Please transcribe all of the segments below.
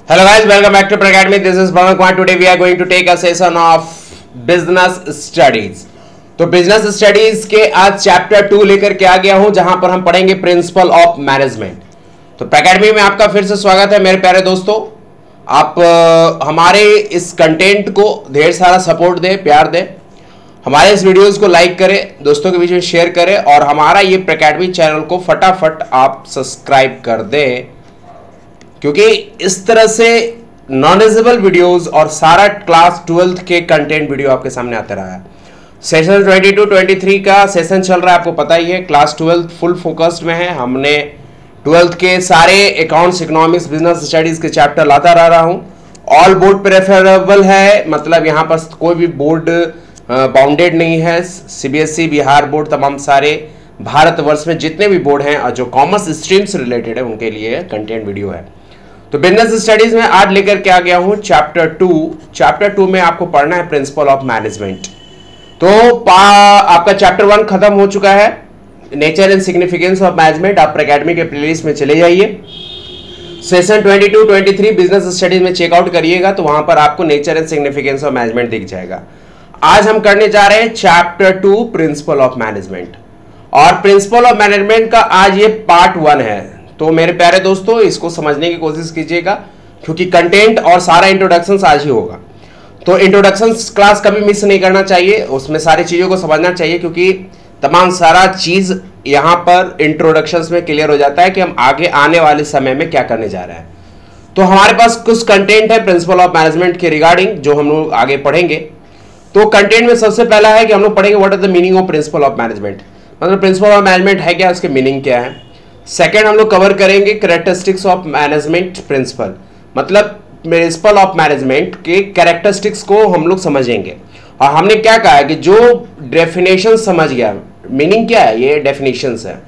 Hello guys, welcome back to Pro Academy. This is Pawan Kumar. Today we are going to take a session of business studies. तो business studies के आज chapter 2 लेकर के आ गया हूं जहां पर हम पढ़ेंगे प्रिंसिपल ऑफ मैनेजमेंट। तो प्रो अकेडमी में आपका फिर से स्वागत है मेरे प्यारे दोस्तों। आप हमारे इस कंटेंट को ढेर सारा सपोर्ट दें, प्यार दें, हमारे इस वीडियोस को लाइक करें, दोस्तों के बीच में शेयर करें और हमारा ये प्रो अकेडमी चैनल को फटाफट आप सब्सक्राइब कर दें, क्योंकि इस तरह से नॉलेजेबल वीडियोस और सारा क्लास 12th के कंटेंट वीडियो आपके सामने आते रहा है। सेशन 22-23 का सेशन चल रहा है, आपको पता ही है। क्लास 12th फुल फोकस्ड में है। हमने 12th के सारे अकाउंट्स, इकोनॉमिक्स, बिजनेस स्टडीज के चैप्टर लाता रहा हूं। ऑल बोर्ड प्रेफरेबल है, मतलब यहाँ पर कोई भी बोर्ड बाउंडेड नहीं है। सीबीएसई, बिहार बोर्ड, तमाम सारे भारतवर्ष में जितने भी बोर्ड हैं और जो कॉमर्स स्ट्रीम से रिलेटेड है उनके लिए कंटेंट वीडियो है। तो बिजनेस स्टडीज में आज लेकर के आ गया हूं चैप्टर 2। चैप्टर 2 में आपको पढ़ना है प्रिंसिपल ऑफ मैनेजमेंट। तो आपका चैप्टर 1 खत्म हो चुका है, nature and significance of management. आप अकेडमी के प्लेलिस्ट में चले जाइए, सेशन 22-23 बिजनेस स्टडीज में चेकआउट करिएगा, तो वहां पर आपको nature and significance of management दिख जाएगा। आज हम करने जा रहे हैं चैप्टर 2 प्रिंसिपल ऑफ मैनेजमेंट, और प्रिंसिपल ऑफ मैनेजमेंट का आज ये पार्ट 1 है। तो मेरे प्यारे दोस्तों, इसको समझने की कोशिश कीजिएगा, क्योंकि कंटेंट और सारा इंट्रोडक्शन आज ही होगा। तो इंट्रोडक्शन क्लास कभी मिस नहीं करना चाहिए, उसमें सारी चीज़ों को समझना चाहिए, क्योंकि तमाम सारा चीज़ यहाँ पर इंट्रोडक्शन में क्लियर हो जाता है कि हम आगे आने वाले समय में क्या करने जा रहे हैं। तो हमारे पास कुछ कंटेंट है प्रिंसिपल ऑफ मैनेजमेंट के रिगार्डिंग, जो हम लोग आगे पढ़ेंगे। तो कंटेंट में सबसे पहला है कि हम लोग पढ़ेंगे what is the meaning of principle of management, मतलब प्रिंसिपल ऑफ मैनेजमेंट है क्या, उसके मीनिंग क्या है। सेकेंड हम लोग कवर करेंगे कैरेक्टरिस्टिक्स ऑफ मैनेजमेंट प्रिंसिपल, मतलब प्रिंसिपल ऑफ मैनेजमेंट के कैरेक्टरिस्टिक्स को हम लोग समझेंगे। और हमने क्या कहा है कि जो डेफिनेशन समझ गया, मीनिंग क्या है, ये डेफिनेशंस है,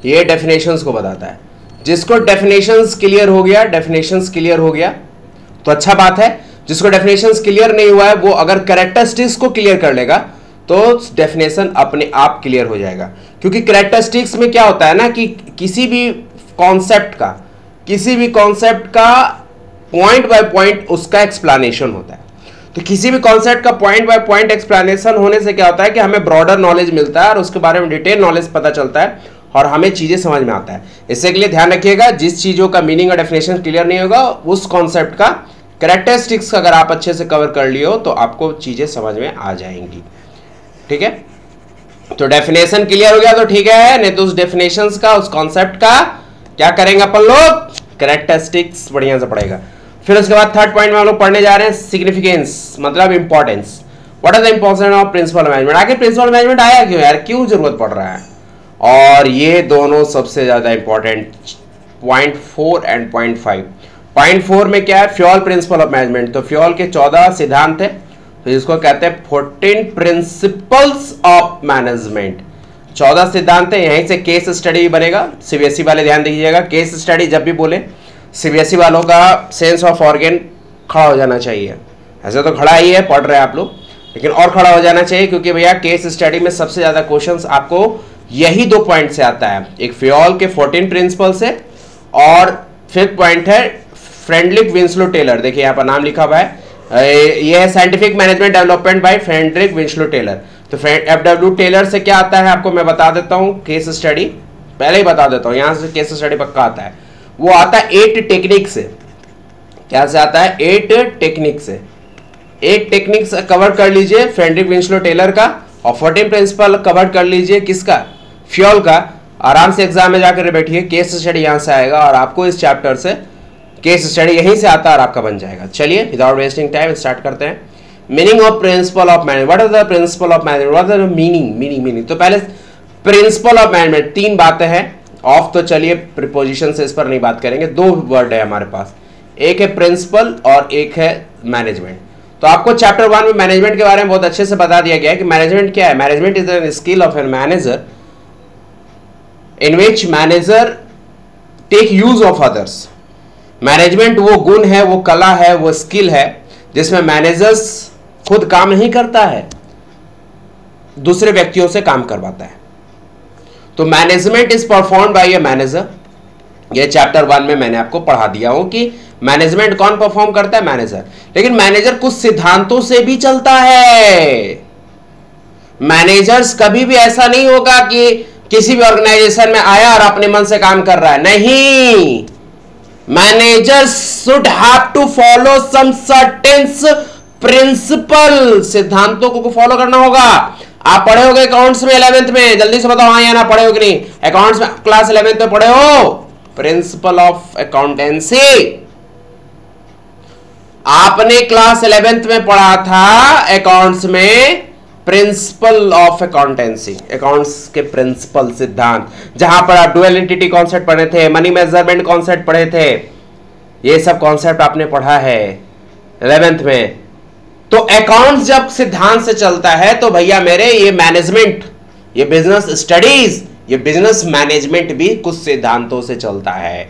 ये डेफिनेशंस को बताता है। जिसको डेफिनेशंस क्लियर हो गया, डेफिनेशंस क्लियर हो गया तो अच्छा बात है। जिसको डेफिनेशंस क्लियर नहीं हुआ है, वो अगर कैरेक्टरिस्टिक्स को क्लियर कर लेगा तो डेफिनेशन अपने आप क्लियर हो जाएगा। क्योंकि कैरेक्टरिस्टिक्स में क्या होता है ना कि किसी भी कॉन्सेप्ट का पॉइंट बाय पॉइंट उसका एक्सप्लेनेशन होता है। तो किसी भी कॉन्सेप्ट का पॉइंट बाय पॉइंट एक्सप्लेनेशन होने से क्या होता है कि हमें ब्रॉडर नॉलेज मिलता है और उसके बारे में डिटेल नॉलेज पता चलता है और हमें चीजें समझ में आता है। इससे के लिए ध्यान रखिएगा, जिस चीजों का मीनिंग और डेफिनेशन क्लियर नहीं होगा, उस कॉन्सेप्ट का कैरेक्टरिस्टिक्स अगर आप अच्छे से कवर कर लिए हो तो आपको चीजें समझ में आ जाएंगी। ठीक है, तो डेफिनेशन क्लियर हो गया तो ठीक है, नहीं तो उस डेफिनेशंस का, उस कॉन्सेप्ट का क्या करेंगे अपन लोग, कैरेक्टरिस्टिक्स बढ़िया से पढ़ेगा। फिर उसके बाद थर्ड पॉइंट में हम लोग पढ़ने जा रहे हैं सिग्निफिकेंस, मतलब importance. What is the importance of principle management, आखिर प्रिंसिपल मैनेजमेंट आया क्यों यार, क्यों जरूरत पड़ रहा है। और ये दोनों सबसे ज्यादा important, point 4 and point 5। Point 4 में क्या है, फ्यूल प्रिंसिपल ऑफ मैनेजमेंट। तो फ्यूल के 14 सिद्धांत है, तो इसको कहते हैं 14 प्रिंसिपल्स ऑफ मैनेजमेंट। 14 सिद्धांत है, यहीं से केस स्टडी बनेगा। सीबीएसई वाले ध्यान दीजिएगा, केस स्टडी जब भी बोले सीबीएसई वालों का सेंस ऑफ ऑर्गन खड़ा हो जाना चाहिए। ऐसे तो खड़ा ही है, पढ़ रहे हैं आप लोग, लेकिन और खड़ा हो जाना चाहिए, क्योंकि भैया केस स्टडी में सबसे ज्यादा क्वेश्चंस आपको यही 2 पॉइंट से आता है। एक फ्यूल के 14 प्रिंसिपल से, और फिफ्थ पॉइंट है फ्रेडरिक विंस्लो टेलर। देखिए यहाँ पर नाम लिखा हुआ है, ये है scientific management development by Frederick Winslow Taylor. तो FW टेलर से क्या आता है आपको मैं बता देता हूँ, केस स्टडी पहले ही बता देता हूँ, यहाँ से केस स्टडी पक्का आता है। वो आता है 8 टेक्निक से। क्या से आता है, 8 टेक्निक से। 8 टेक्निक कवर कर लीजिए फ्रेडरिक विंस्लो टेलर का, और 14 प्रिंसिपल कवर कर लीजिए किसका, फ्यूल का। आराम से एग्जाम में जाकर बैठिए, केस स्टडी यहाँ से आएगा और आपको इस चैप्टर से केस स्टडी यहीं से आता है और आपका बन जाएगा। चलिए विदाउट वेस्टिंग टाइम स्टार्ट करते हैं। Meaning of principle of management, what is the principle of management, what is the meaning. तो पहले प्रिंसिपल ऑफ मैनेजमेंट, 3 बातें हैं। ऑफ तो चलिए प्रीपोजिशन से इस पर नहीं बात करेंगे, 2 वर्ड है हमारे पास, एक है प्रिंसिपल और एक है मैनेजमेंट। तो आपको चैप्टर 1 में मैनेजमेंट के बारे में बहुत अच्छे से बता दिया गया है कि मैनेजमेंट क्या है। Management is an skill of an manager in which manager take use of others. Management वो गुण है, वो कला है, वो स्किल है जिसमें मैनेजर्स खुद काम नहीं करता है, दूसरे व्यक्तियों से काम करवाता है। तो management is performed bye a manager ये चैप्टर 1 में मैंने आपको पढ़ा दिया हूं कि मैनेजमेंट कौन परफॉर्म करता है, मैनेजर। लेकिन मैनेजर कुछ सिद्धांतों से भी चलता है। मैनेजर्स कभी भी ऐसा नहीं होगा कि किसी भी ऑर्गेनाइजेशन में आया और अपने मन से काम कर रहा है, नहीं। Managers should have to follow some certain principle, सिद्धांतों को फॉलो करना होगा। आप पढ़े होगे अकाउंट्स में 11th में, जल्दी से बताओ हाँ या ना, पढ़े हो कि नहीं? अकाउंट्स में क्लास 11th में पढ़े हो प्रिंसिपल ऑफ अकाउंटेंसी। आपने क्लास 11th में पढ़ा था अकाउंट्स में प्रिंसिपल ऑफ अकाउंटेंसी, अकाउंट्स के प्रिंसिपल सिद्धांत, जहां पर आप डुअल एंटिटी कॉन्सेप्ट पढ़े थे, मनी मेजरमेंट कॉन्सेप्ट पढ़े थे, ये सब कॉन्सेप्ट आपने पढ़ा है 11th में। तो अकाउंट्स जब सिद्धांत से चलता है तो भैया मेरे ये मैनेजमेंट, ये बिजनेस स्टडीज, ये बिजनेस मैनेजमेंट भी कुछ सिद्धांतों से चलता है।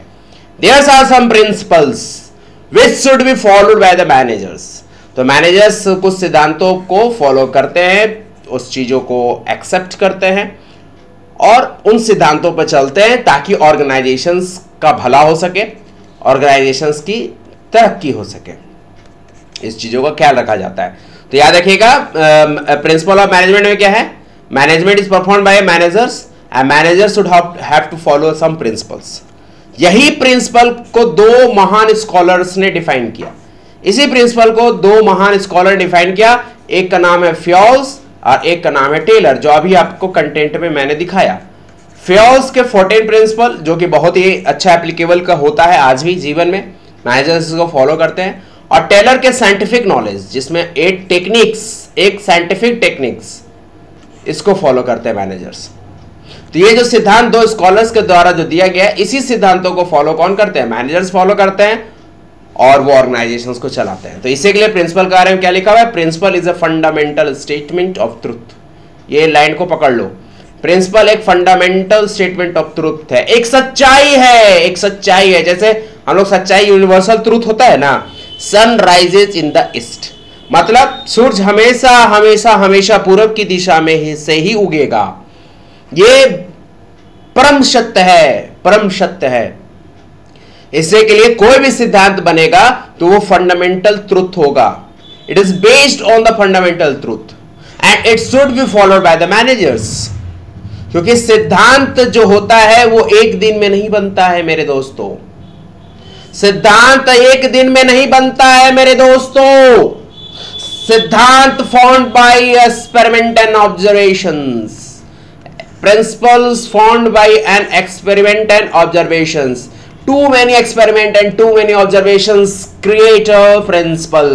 There are some principles which should be followed by the managers। तो मैनेजर्स कुछ सिद्धांतों को फॉलो करते हैं, उस चीजों को एक्सेप्ट करते हैं और उन सिद्धांतों पर चलते हैं ताकि ऑर्गेनाइजेशंस का भला हो सके, ऑर्गेनाइजेशंस की तरक्की हो सके। इस चीजों का ख्याल रखा जाता है। तो याद रखिएगा प्रिंसिपल ऑफ मैनेजमेंट में क्या है, management is performed by managers and managers should have to follow some principles. यही प्रिंसिपल को दो महान स्कॉलर्स ने डिफाइन किया। इसी प्रिंसिपल को दो महान स्कॉलर डिफाइन किया, एक का नाम है फ्योल्स और एक का नाम है टेलर, जो अभी आपको कंटेंट में मैंने दिखाया। फ्योल्स के 14 प्रिंसिपल जो कि बहुत ही अच्छा एप्लीकेबल का होता है आज भी जीवन में, मैनेजर्स को फॉलो करते हैं। और टेलर के साइंटिफिक नॉलेज जिसमें 8 टेक्निक्स, एक साइंटिफिक टेक्निक्स, इसको फॉलो करते हैं मैनेजर्स। तो ये जो सिद्धांत दो स्कॉलर्स के द्वारा जो दिया गया है, इसी सिद्धांतों को फॉलो कौन करते हैं, मैनेजर्स फॉलो करते हैं और वो ऑर्गेनाइजेशंस को चलाते हैं। तो इसी के लिए प्रिंसिपल के बारे में क्या लिखा हुआ है, principle is a fundamental statement of truth. ये लाइन को पकड़ लो, प्रिंसिपल एक फंडामेंटल स्टेटमेंट ऑफ ट्रुथ है, एक सच्चाई है, एक सच्चाई है। जैसे हम लोग सच्चाई यूनिवर्सल ट्रुथ होता है ना, sun rises in the east, मतलब सूरज हमेशा हमेशा हमेशा पूरब की दिशा में से ही उगेगा। ये परम सत्य है, परम सत्य है। इससे के लिए कोई भी सिद्धांत बनेगा तो वो फंडामेंटल ट्रुथ होगा। It is based on the fundamental truth and it should be followed by the managers. क्योंकि सिद्धांत जो होता है वो एक दिन में नहीं बनता है मेरे दोस्तों, सिद्धांत एक दिन में नहीं बनता है मेरे दोस्तों। सिद्धांत formed by experiment and observations, principles formed by an experiment and observations, too many experiment and too many observations create a principle।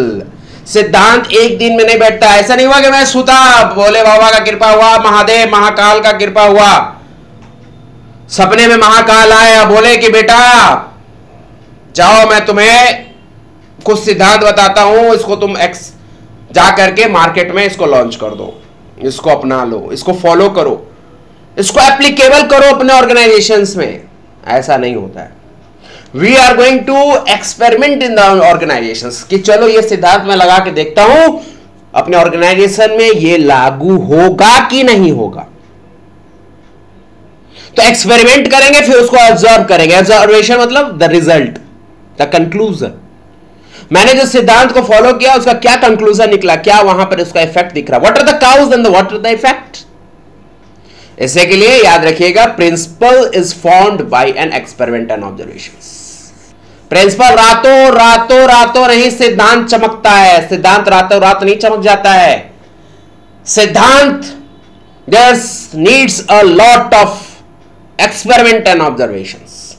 सिद्धांत एक दिन में नहीं बैठता। ऐसा नहीं हुआ कि मैं सुता, भोले बाबा का कृपा हुआ, महादेव महाकाल का कृपा हुआ, सपने में महाकाल आया, बोले कि बेटा जाओ मैं तुम्हें कुछ सिद्धांत बताता हूं, इसको तुम जा करके मार्केट में इसको लॉन्च कर दो, इसको अपना लो, इसको फॉलो करो, इसको एप्लीकेबल करो अपने ऑर्गेनाइजेशंस में। ऐसा नहीं होता है। We are going to experiment in the organisations कि चलो ये सिद्धांत मैं लगा के देखता हूं अपने ऑर्गेनाइजेशन में ये लागू होगा कि नहीं होगा। तो एक्सपेरिमेंट करेंगे, फिर उसको ऑब्जर्व करेंगे। ऑब्जर्वेशन मतलब द रिजल्ट, द कंक्लूजन। मैंने जो सिद्धांत को फॉलो किया उसका क्या कंक्लूजन निकला, क्या वहां पर उसका इफेक्ट दिख रहा, what are the cause and what are the effect. इससे के लिए याद रखिएगा principle is formed by an experiment and observations. Principle रातों नहीं सिद्धांत चमकता है, सिद्धांत रातों रात नहीं चमक जाता है। सिद्धांत there needs a lot of experiment and observations.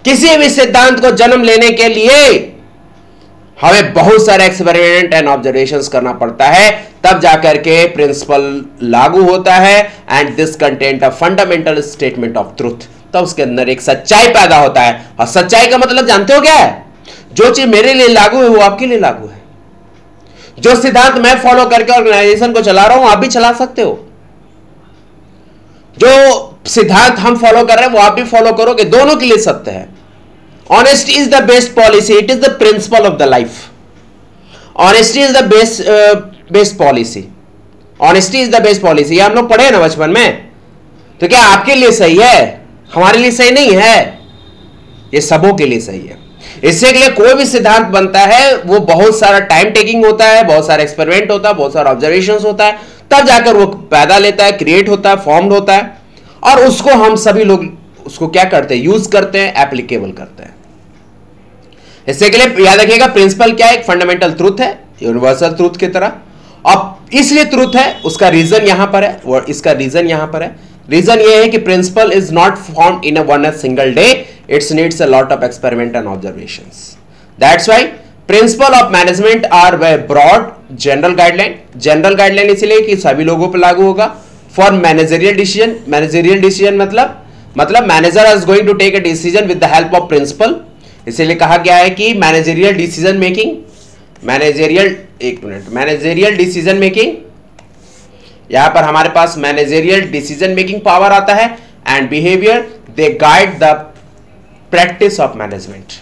किसी भी सिद्धांत को जन्म लेने के लिए हमें बहुत सारे एक्सपेरिमेंट एंड ऑब्जर्वेशंस करना पड़ता है, तब जाकर के प्रिंसिपल लागू होता है। And this content a fundamental statement of truth, तब उसके अंदर एक सच्चाई पैदा होता है। और सच्चाई का मतलब जानते हो क्या है, जो चीज मेरे लिए लागू है वो आपके लिए लागू है। जो सिद्धांत मैं फॉलो करके ऑर्गेनाइजेशन को चला रहा हूं आप भी चला सकते हो। जो सिद्धांत हम फॉलो कर रहे हैं वो आप भी फॉलो करोगे, दोनों के लिए सत्य है। Honesty is the best policy. It is the principle of the life. Honesty is the best policy. Honesty is the best policy. ये हम लोग पढ़े ना बचपन में। तो क्या आपके लिए सही है, हमारे लिए सही नहीं है? ये सबों के लिए सही है। इससे के लिए कोई भी सिद्धांत बनता है वो बहुत सारा टाइम टेकिंग होता है, बहुत सारा एक्सपेरिमेंट होता है, बहुत सारा ऑब्जर्वेशंस होता है, तब जाकर वो पैदा लेता है, क्रिएट होता है, फॉर्म्ड होता है, और उसको हम सभी लोग उसको क्या करते हैं, यूज करते हैं, एप्लीकेबल करते हैं। इससे के लिए याद रखिएगा प्रिंसिपल क्या है, एक फंडामेंटल ट्रूथ है, यूनिवर्सल ट्रूथ की तरह। अब इसलिए ट्रूथ है, उसका रीजन यहां पर है, और इसका रीजन यहां पर है। रीजन ये है कि principle is not formed in a single day, it's needs a lot of experiment and observations. That's why principle of management are way broad general guideline. General guideline इसलिए कि सभी लोगों पर लागू होगा। For managerial decision, managerial decision मतलब manager is going to take a decision with the help of principle. इसीलिए कहा गया है कि managerial decision making, managerial decision making, यहां पर हमारे पास मैनेजरियल डिसीजन मेकिंग पावर आता है, and behaviour they guide the practice of management.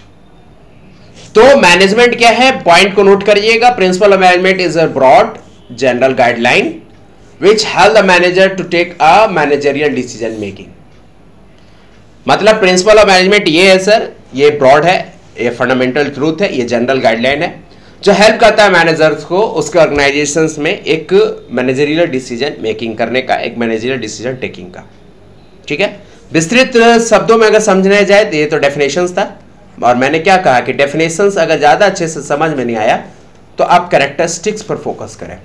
तो मैनेजमेंट क्या है, पॉइंट को नोट करिएगा, principle of management is a broad general guideline which help the manager to take a managerial decision making. मतलब principle of management ये है sir, ये broad है, ये फंडामेंटल ट्रूथ है, ये जनरल गाइडलाइन है जो हेल्प करता है मैनेजर्स को उसके ऑर्गेनाइजेशंस में एक मैनेजरियल डिसीजन मेकिंग करने का, एक मैनेजरियल डिसीजन टेकिंग का। ठीक है, विस्तृत शब्दों में अगर समझने जाए तो ये तो डेफिनेशंस था, और मैंने क्या कहा कि डेफिनेशंस अगर ज्यादा अच्छे से समझ में नहीं आया तो आप कैरेक्टरिस्टिक्स पर फोकस करें,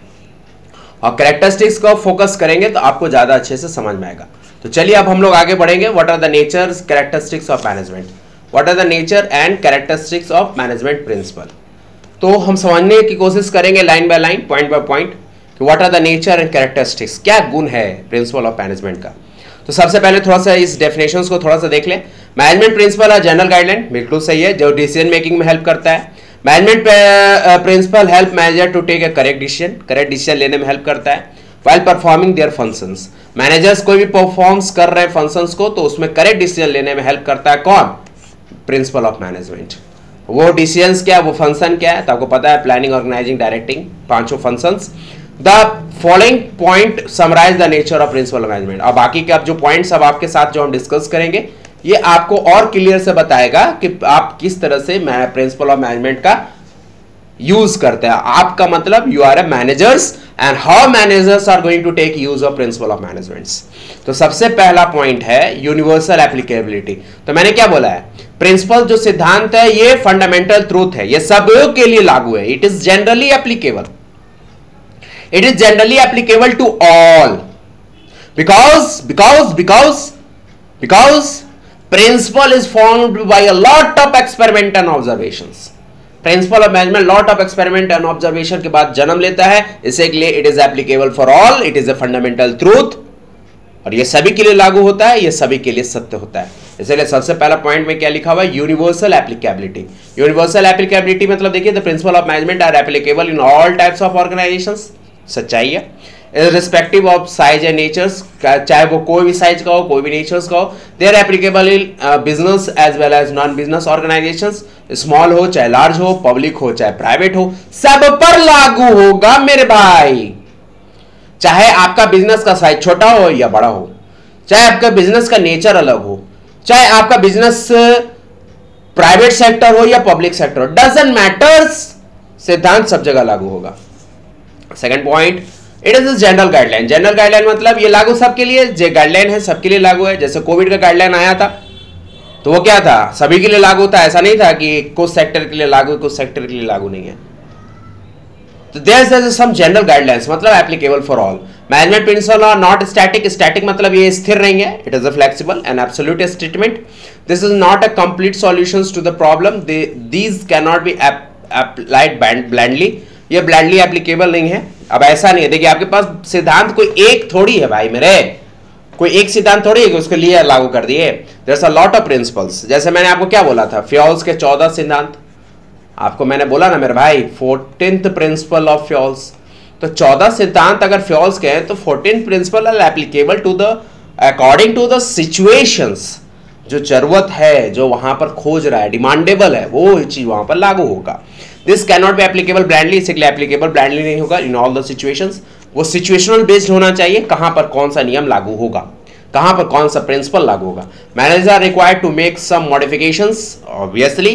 और कैरेक्टरिस्टिक्स को फोकस करेंगे तो आपको ज्यादा अच्छे से समझ में आएगा। तो चलिए अब हम लोग आगे बढ़ेंगे। What are the natures characteristics of management, what are the nature and characteristics of management principle. तो हम समझने की कोशिश करेंगे line by line, point by point, कि what are the nature and characteristics, क्या गुण है प्रिंसिपल ऑफ मैनेजमेंट का। तो सबसे पहले थोड़ा सा इस डेफिनेशंस को थोड़ा सा देख लें। मैनेजमेंट प्रिंसिपल है जनरल गाइडलाइन, बिल्कुल सही है, जो डिसीजन मेकिंग में हेल्प करता है। Management principle help manager to take a correct decision लेने में हेल्प करता है while performing their functions। Managers कोई भी परफॉर्म्स कर रहे हैं फंक्शंस को तो उसमें करेक्ट डिसीजन लेने में हेल्प करता है कौन, प्रिंसिपल ऑफ मैनेजमेंट। वो डिसीजंस क्या, वो फंक्शन क्या है, तो आपको पता है प्लानिंग, ऑर्गेनाइजिंग, डायरेक्टिंग, पांचों functions. The following point summarise the nature of principle of management. और बाकी के अब जो पॉइंट्स अब आपके साथ जो हम डिस्कस करेंगे ये आपको और क्लियर से बताएगा कि आप किस तरह से प्रिंसिपल ऑफ मैनेजमेंट का यूज करते हैं। आपका मतलब you are a managers and how managers are going to take use of principle of management. तो सबसे पहला पॉइंट है यूनिवर्सल एप्लीकेबिलिटी। तो मैंने क्या बोला है, प्रिंसिपल जो सिद्धांत है ये फंडामेंटल ट्रूथ है, ये सब के लिए लागू है। It is generally applicable, it is generally applicable to all because principle is formed by a lot of experiment and observations. Principle of management lot of experiment and observation के बाद जन्म लेता है, इसके लिए it is applicable for all, it is a fundamental truth, और ये सभी के लिए लागू होता है, ये सभी के लिए सत्य होता है। इसलिए सबसे पहला पॉइंट में क्या लिखा हुआ है, यूनिवर्सल एप्लीकेबिलिटी। यूनिवर्सल एप्लीकेबिलिटी मतलब देखिए the principle of management are applicable in all types of organisations. सच्चाई है, irrespective of size and natures, चाहे वो कोई भी साइज का हो, कोई भी नेचर्स का हो, they are applicable in business as well as non-business organizations, small हो चाहे लार्ज हो, पब्लिक हो चाहे प्राइवेट हो, सब पर लागू होगा मेरे भाई। चाहे आपका बिजनेस का साइज छोटा हो या बड़ा हो, चाहे आपका बिजनेस का नेचर अलग हो, चाहे आपका बिजनेस प्राइवेट सेक्टर हो या पब्लिक सेक्टर हो, डजंट मैटर्स, सिद्धांत सब जगह लागू होगा। Second point, it is general guideline. General guideline मतलब ये लागू सबके लिए, जो गाइडलाइन है सबके लिए लागू है। जैसे कोविड का गाइडलाइन आया था तो वो क्या था, सभी के लिए लागू था, ऐसा नहीं था कि कुछ सेक्टर के लिए लागू, कुछ सेक्टर के लिए लागू नहीं है। तो there is some general guidelines मतलब applicable for all. Management principle are not static, static मतलब ये स्थिर नहीं है, it is a flexible and absolute statement. This is not a complete solutions to the problem, these can not be applied blindly, ये blindly applicable नहीं है। अब ऐसा नहीं है, देखिए आपके पास सिद्धांत कोई एक थोड़ी है भाई मेरे, कोई एक सिद्धांत थोड़ी है कि उसके लिए लागू कर दिए। There is a lot of principles. जैसे मैंने आपको क्या बोला था, फ्यूल्स के 14 सिद्धांत, आपको मैंने बोला ना मेरे भाई 14th प्रिंसिपल ऑफ फ्यूल्स। तो 14 सिद्धांत अगर फ्यूल्स के हैं तो 14th principle are applicable to the according to the situations, जो जरूरत है, जो वहां पर खोज रहा है, डिमांडेबल है, वो चीज वहां पर लागू होगा। This can not be applicable blindly, इसलिए एप्लीकेबल ब्लाइंडली नहीं होगा इन ऑल द सिचुएशंस। वो सिचुएशनल बेस्ड होना चाहिए, कहां पर कौन सा नियम लागू होगा। कहां पर कौन सा प्रिंसिपल लागू होगा? Manager are required to make some modifications, obviously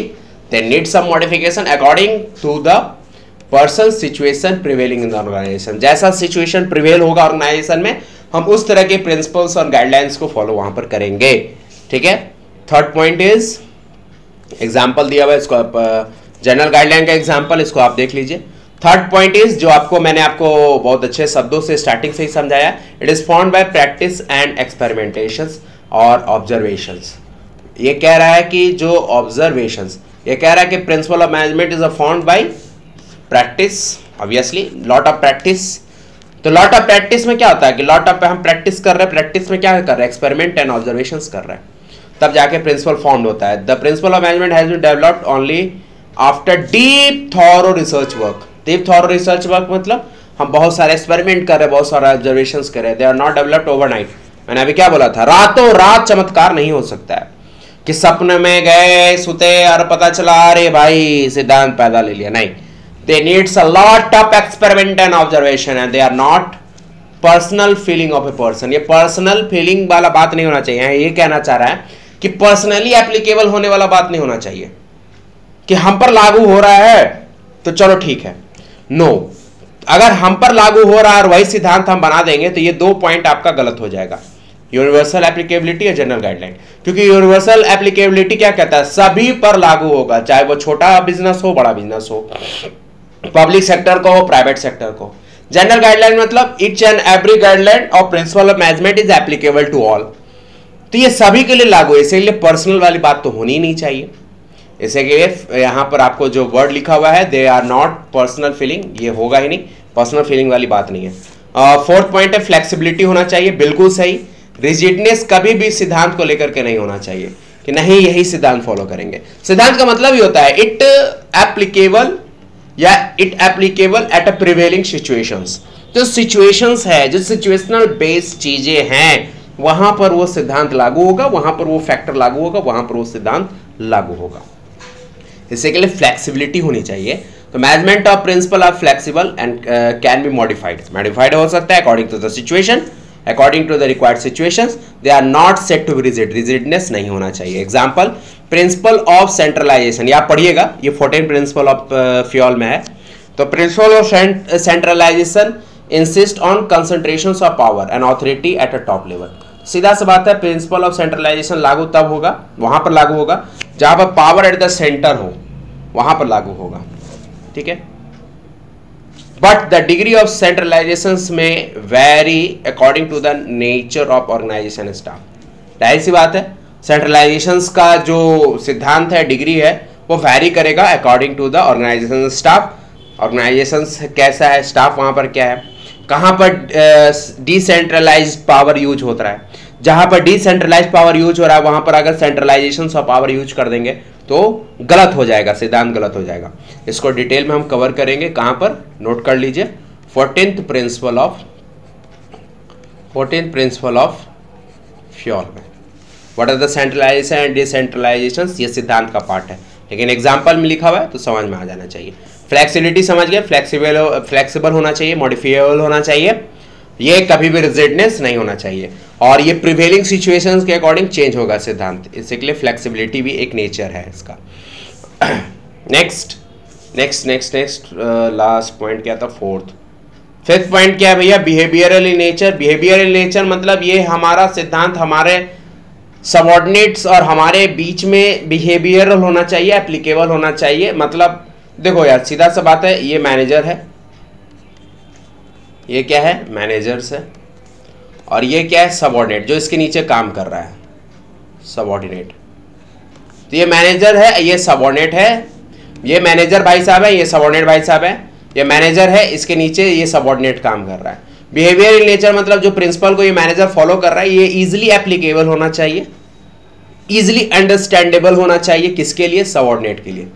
they need some modification according to the person situation prevailing in the organisation. जैसा सिचुएशन प्रिवेल होगा ऑर्गेनाइजेशन में, हम उस तरह के प्रिंसिपल्स और गाइडलाइंस को फॉलो वहां पर करेंगे। ठीक है। थर्ड पॉइंट इज, एग्जाम्पल दिया हुआ है, इसको आप जनरल गाइडलाइन का एग्जाम्पल, इसको आप देख लीजिए। थर्ड पॉइंट इज, जो मैंने आपको बहुत अच्छे शब्दों से स्टार्टिंग से ही समझाया, it is found by practice and experimentations और ऑब्जर्वेशंस। ये कह रहा है कि जो ऑब्जर्वेशंस, ये कह रहा है कि principal of management is found by practice, obviously lot of practice. तो लॉट ऑफ प्रैक्टिस में क्या होता है कि लॉट ऑफ हम प्रैक्टिस कर रहे हैं, प्रैक्टिस में क्या कर रहे हैं, एक्सपेरिमेंट एंड ऑब्जर्वेशंस कर रहे हैं, तब जाके प्रिंसिपल फॉर्म होता है। The principle of management has been developed only after deep thorough research work. Deep thorough research work मतलब हम बहुत सारे एक्सपेरिमेंट कर रहे हैं, बहुत सारे ऑब्जर्वेशंस कर रहे हैं। They are not developed overnight. मैंने अभी क्या बोला था, रातों रात चमत्कार नहीं हो सकता है कि सपने में गए सुते और पता चला अरे भाई सिद्धांत पैदा ले लिया, नहीं। They needs a lot of experiment and observation and they are not personal feeling of a person। ये पर्सनल फीलिंग वाला बात नहीं होना चाहिए। ये कहना चाह रहा है कि पर्सनली एप्लीकेबल होने वाला बात नहीं होना चाहिए कि हम पर लागू हो रहा है तो चलो ठीक है। नो, अगर हम पर लागू हो रहा है और वही सिद्धांत हम बना देंगे तो ये 2 पॉइंट आपका गलत हो जाएगा, यूनिवर्सल एप्लीकेबिलिटी और जनरल गाइडलाइन। क्योंकि यूनिवर्सल एप्लीकेबिलिटी क्या कहता है, सभी पर लागू होगा, चाहे वो छोटा बिजनेस हो बड़ा बिजनेस हो, पब्लिक सेक्टर को हो प्राइवेट सेक्टर को। जनरल गाइडलाइन मतलब each and every guideline of principle of management is applicable to all. तो ये सभी के लिए लागू है, इसलिए पर्सनल वाली बात तो होनी ही नहीं चाहिए। इसलिए यहां पर आपको जो वर्ड लिखा हुआ है they are not personal feeling, ये होगा ही नहीं, पर्सनल फीलिंग वाली बात नहीं है। फोर्थ पॉइंट है फ्लेक्सिबिलिटी होना चाहिए, बिल्कुल सही। रिजिडनेस कभी भी सिद्धांत को लेकर के नहीं होना चाहिए कि नहीं यही सिद्धांत फॉलो करेंगे। सिद्धांत का मतलब ही होता है इट एप्लीकेबल या it applicable at a prevailing situations. जो सिचुएशंस है, जो सिचुएशनल बेस्ड चीजें हैं, वहां पर वो सिद्धांत लागू होगा, वहां पर वो फैक्टर लागू होगा, वहां पर वो सिद्धांत लागू होगा। इसके लिए फ्लेक्सिबिलिटी होनी चाहिए। तो management of principle are flexible and can be modified हो सकता है according to the situation, according to the required situations. They are not set to be rigid, rigidness नहीं होना चाहिए। एग्जांपल, प्रिंसिपल ऑफ सेंट्रलाइजेशन, या पढ़िएगा, ये 14 प्रिंसिपल ऑफ फ्यूल में है। तो principle of centralisation insist on concentration of power and authority at a top level. सीधा सा बात है, प्रिंसिपल ऑफ सेंट्रलाइजेशन लागू तब होगा, वहां पर लागू होगा जहां पर पावर एट द सेंटर हो, वहां पर लागू होगा। ठीक है। But the degree of centralization में very according to the nature of organization staff. जाहिर सी बात है, सेंट्रलाइजेशन का जो सिद्धांत है, डिग्री है, वो वैरी करेगा according to the organisation staff. Organisation कैसा है, स्टाफ वहां पर क्या है, कहां पर डिसेंट्रलाइज्ड पावर यूज होता है। जहां पर डिसेंट्रलाइज्ड पावर यूज हो रहा है वहां पर अगर सेंट्रलाइजेशन ऑफ पावर यूज कर देंगे तो गलत हो जाएगा, सिद्धांत गलत हो जाएगा। इसको डिटेल में हम कवर करेंगे, कहां पर, नोट कर लीजिए, 14th प्रिंसिपल ऑफ फ्यूल में। What are the centralisation and decentralisation, ये सिद्धांत का पार्ट है, लेकिन एग्जाम्पल में लिखा हुआ है तो समझ में आ जाना चाहिए। फ्लेक्सिबिलिटी समझ गए, फ्लेक्सिबल होना चाहिए, मॉडिफाइबल होना चाहिए, ये कभी भी रिजिडनेस नहीं होना चाहिए, और ये प्रिवेलिंग सिचुएशंस के अकॉर्डिंग चेंज होगा सिद्धांत। इसके फ्लेक्सिबिलिटी भी एक नेचर है इसका। नेक्स्ट लास्ट पॉइंट क्या था, फिफ्थ पॉइंट क्या है भैया, behavioural in nature. Behavioural in nature मतलब ये हमारा सिद्धांत हमारे सबऑर्डिनेट्स और हमारे बीच में बिहेवियरल होना चाहिए, एप्लीकेबल होना चाहिए। मतलब देखो यार, सीधा सा बात है, ये मैनेजर है, ये क्या है, मैनेजर्स है, और ये क्या है, सबऑर्डिनेट, जो इसके नीचे काम कर रहा है, सबऑर्डिनेट। तो ये मैनेजर है, ये सबऑर्डिनेट है, ये मैनेजर भाई साहब है, ये सबऑर्डिनेट भाई साहब है, ये मैनेजर है, इसके नीचे ये सबऑर्डिनेट काम कर रहा है। बिहेवियर इन नेचर मतलब जो प्रिंसिपल को ये मैनेजर फॉलो कर रहा है, ये इजिली एप्लीकेबल होना चाहिए, इजिली अंडरस्टैंडेबल होना चाहिए, किसके लिए, सबऑर्डिनेट के लिए।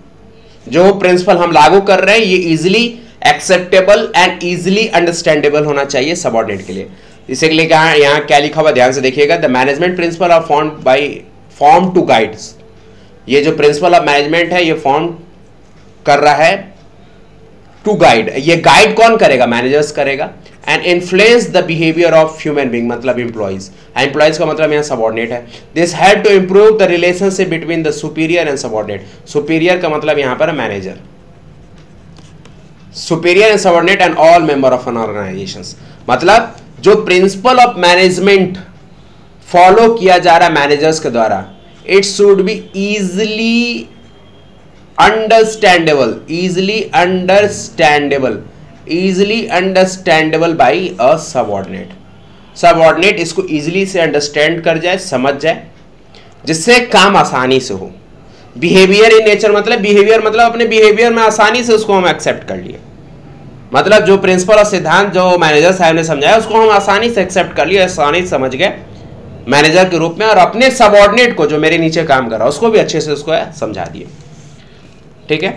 जो प्रिंसिपल हम लागू कर रहे हैं ये easily acceptable and easily understandable होना चाहिए सबऑर्डिनेट के लिए। इसे के लिए यहाँ क्या लिखा हुआ, ध्यान से देखिएगा, the management principle are form to guides. ये जो प्रिंसिपल ऑफ मैनेजमेंट है ये फॉर्म कर रहा है टू गाइड। ये गाइड कौन करेगा, मैनेजर्स करेगा, and influence the behaviour of human being, मतलब एम्प्लॉइज। एम्प्लॉइज का मतलब यहाँ सबऑर्डिनेट है। This help to improve the relationship between the superior and subordinate. Superior का मतलब यहाँ पर manager, superior and subordinate and all member of an organisation, मतलब जो प्रिंसिपल ऑफ मैनेजमेंट फॉलो किया जा रहा है मैनेजर्स के द्वारा, it should be easily understandable, easily understandable by a subordinate. Subordinate इसको इजिली से अंडरस्टैंड कर जाए, समझ जाए, जिससे काम आसानी से हो। बिहेवियर इन नेचर मतलब, बिहेवियर मतलब अपने बिहेवियर में आसानी से उसको हम एक्सेप्ट कर लिए, मतलब जो प्रिंसिपल और सिद्धांत जो मैनेजर साहब ने समझाया उसको हम आसानी से एक्सेप्ट कर लिए, आसानी से समझ गए मैनेजर के रूप में, और अपने सबऑर्डिनेट को जो मेरे नीचे काम कर रहा है उसको भी अच्छे से उसको समझा दिए। ठीक है।